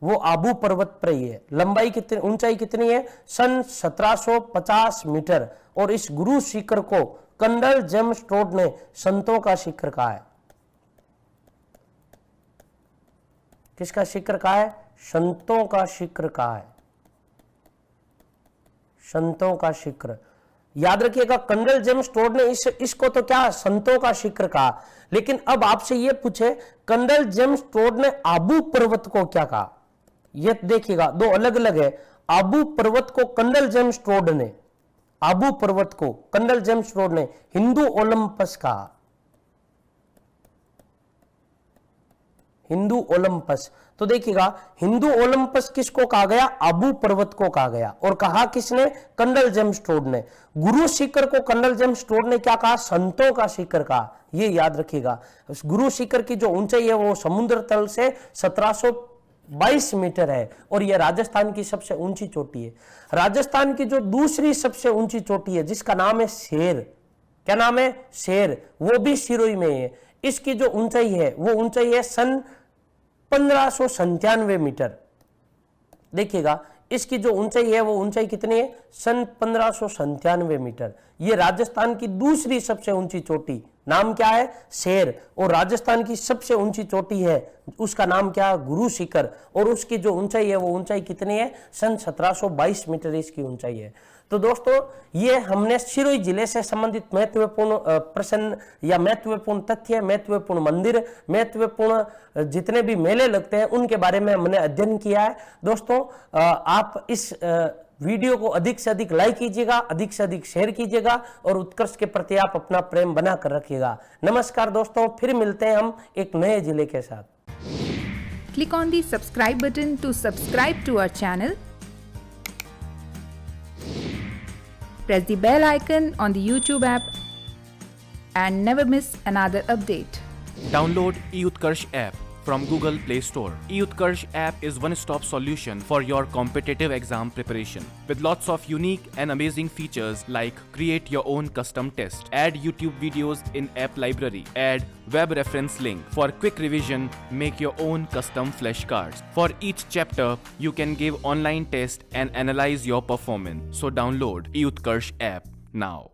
वो आबू पर्वत पर ही है। लंबाई कितनी, ऊंचाई कितनी है, सन 1750 मीटर। और इस गुरु शिखर को कंडल जेम्स टोड ने संतों का शिखर कहा है। किसका शिखर कहा है, संतों का शिखर कहा है? संतों का शिखर, याद रखिएगा कर्नल जेम्स टोड ने इसको तो क्या संतों का शिखर कहा, लेकिन अब आपसे यह पूछे कर्नल जेम्स टोड ने आबू पर्वत को क्या कहा? ये देखिएगा दो अलग अलग है। आबू पर्वत को कर्नल जेम्स टोड ने, आबू पर्वत को कर्नल जेम्स टोड ने हिंदू ओलंपस कहा, हिंदू ओलंपस। तो देखिएगा हिंदू ओलंपस किसको कहा गया? आबू पर्वत को कहा गया। और कहा किसने? कर्नल जेम्स टोड ने। गुरु शिखर को कर्नल जेम्स टोड ने क्या कहा? संतों का शिखर कहा। ये याद रखिएगा। गुरु शिखर की जो ऊंचाई है वो समुद्र तल से 1722 मीटर है और यह राजस्थान की सबसे ऊंची चोटी है। राजस्थान की जो दूसरी सबसे ऊंची चोटी है जिसका नाम है शेर, क्या नाम है? शेर, वो भी सिरोही में है। इसकी जो ऊंचाई है वो ऊंचाई है सन 1597 मीटर। देखिएगा इसकी जो ऊंचाई है वो ऊंचाई कितनी है? सन 1597 मीटर। ये राजस्थान की दूसरी सबसे ऊंची चोटी, नाम क्या है? शेर। और राजस्थान की सबसे ऊंची चोटी है उसका नाम क्या? गुरु शिखर। और उसकी जो ऊंचाई है वो ऊंचाई कितनी है? सन 1722 मीटर इसकी ऊंचाई है। तो दोस्तों ये हमने सिरोही जिले से संबंधित महत्वपूर्ण प्रश्न या महत्वपूर्ण तथ्य, महत्वपूर्ण मंदिर, महत्वपूर्ण जितने भी मेले लगते हैं उनके बारे में हमने अध्ययन किया है। दोस्तों आप इस वीडियो को अधिक से अधिक लाइक कीजिएगा, अधिक से अधिक शेयर कीजिएगा और उत्कर्ष के प्रति आप अपना प्रेम बना कर रखिएगा। नमस्कार दोस्तों, फिर मिलते हैं हम एक नए जिले के साथ। Click on the subscribe button to subscribe to our channel. Press the bell icon on the YouTube app and never miss another update. Download eUtkarsh app from Google Play Store. eUtkarsh app is one-stop solution for your competitive exam preparation with lots of unique and amazing features like create your own custom test, add YouTube videos in app library, add web reference link for quick revision, make your own custom flashcards. For each chapter, you can give online test and analyze your performance. So download eUtkarsh app now.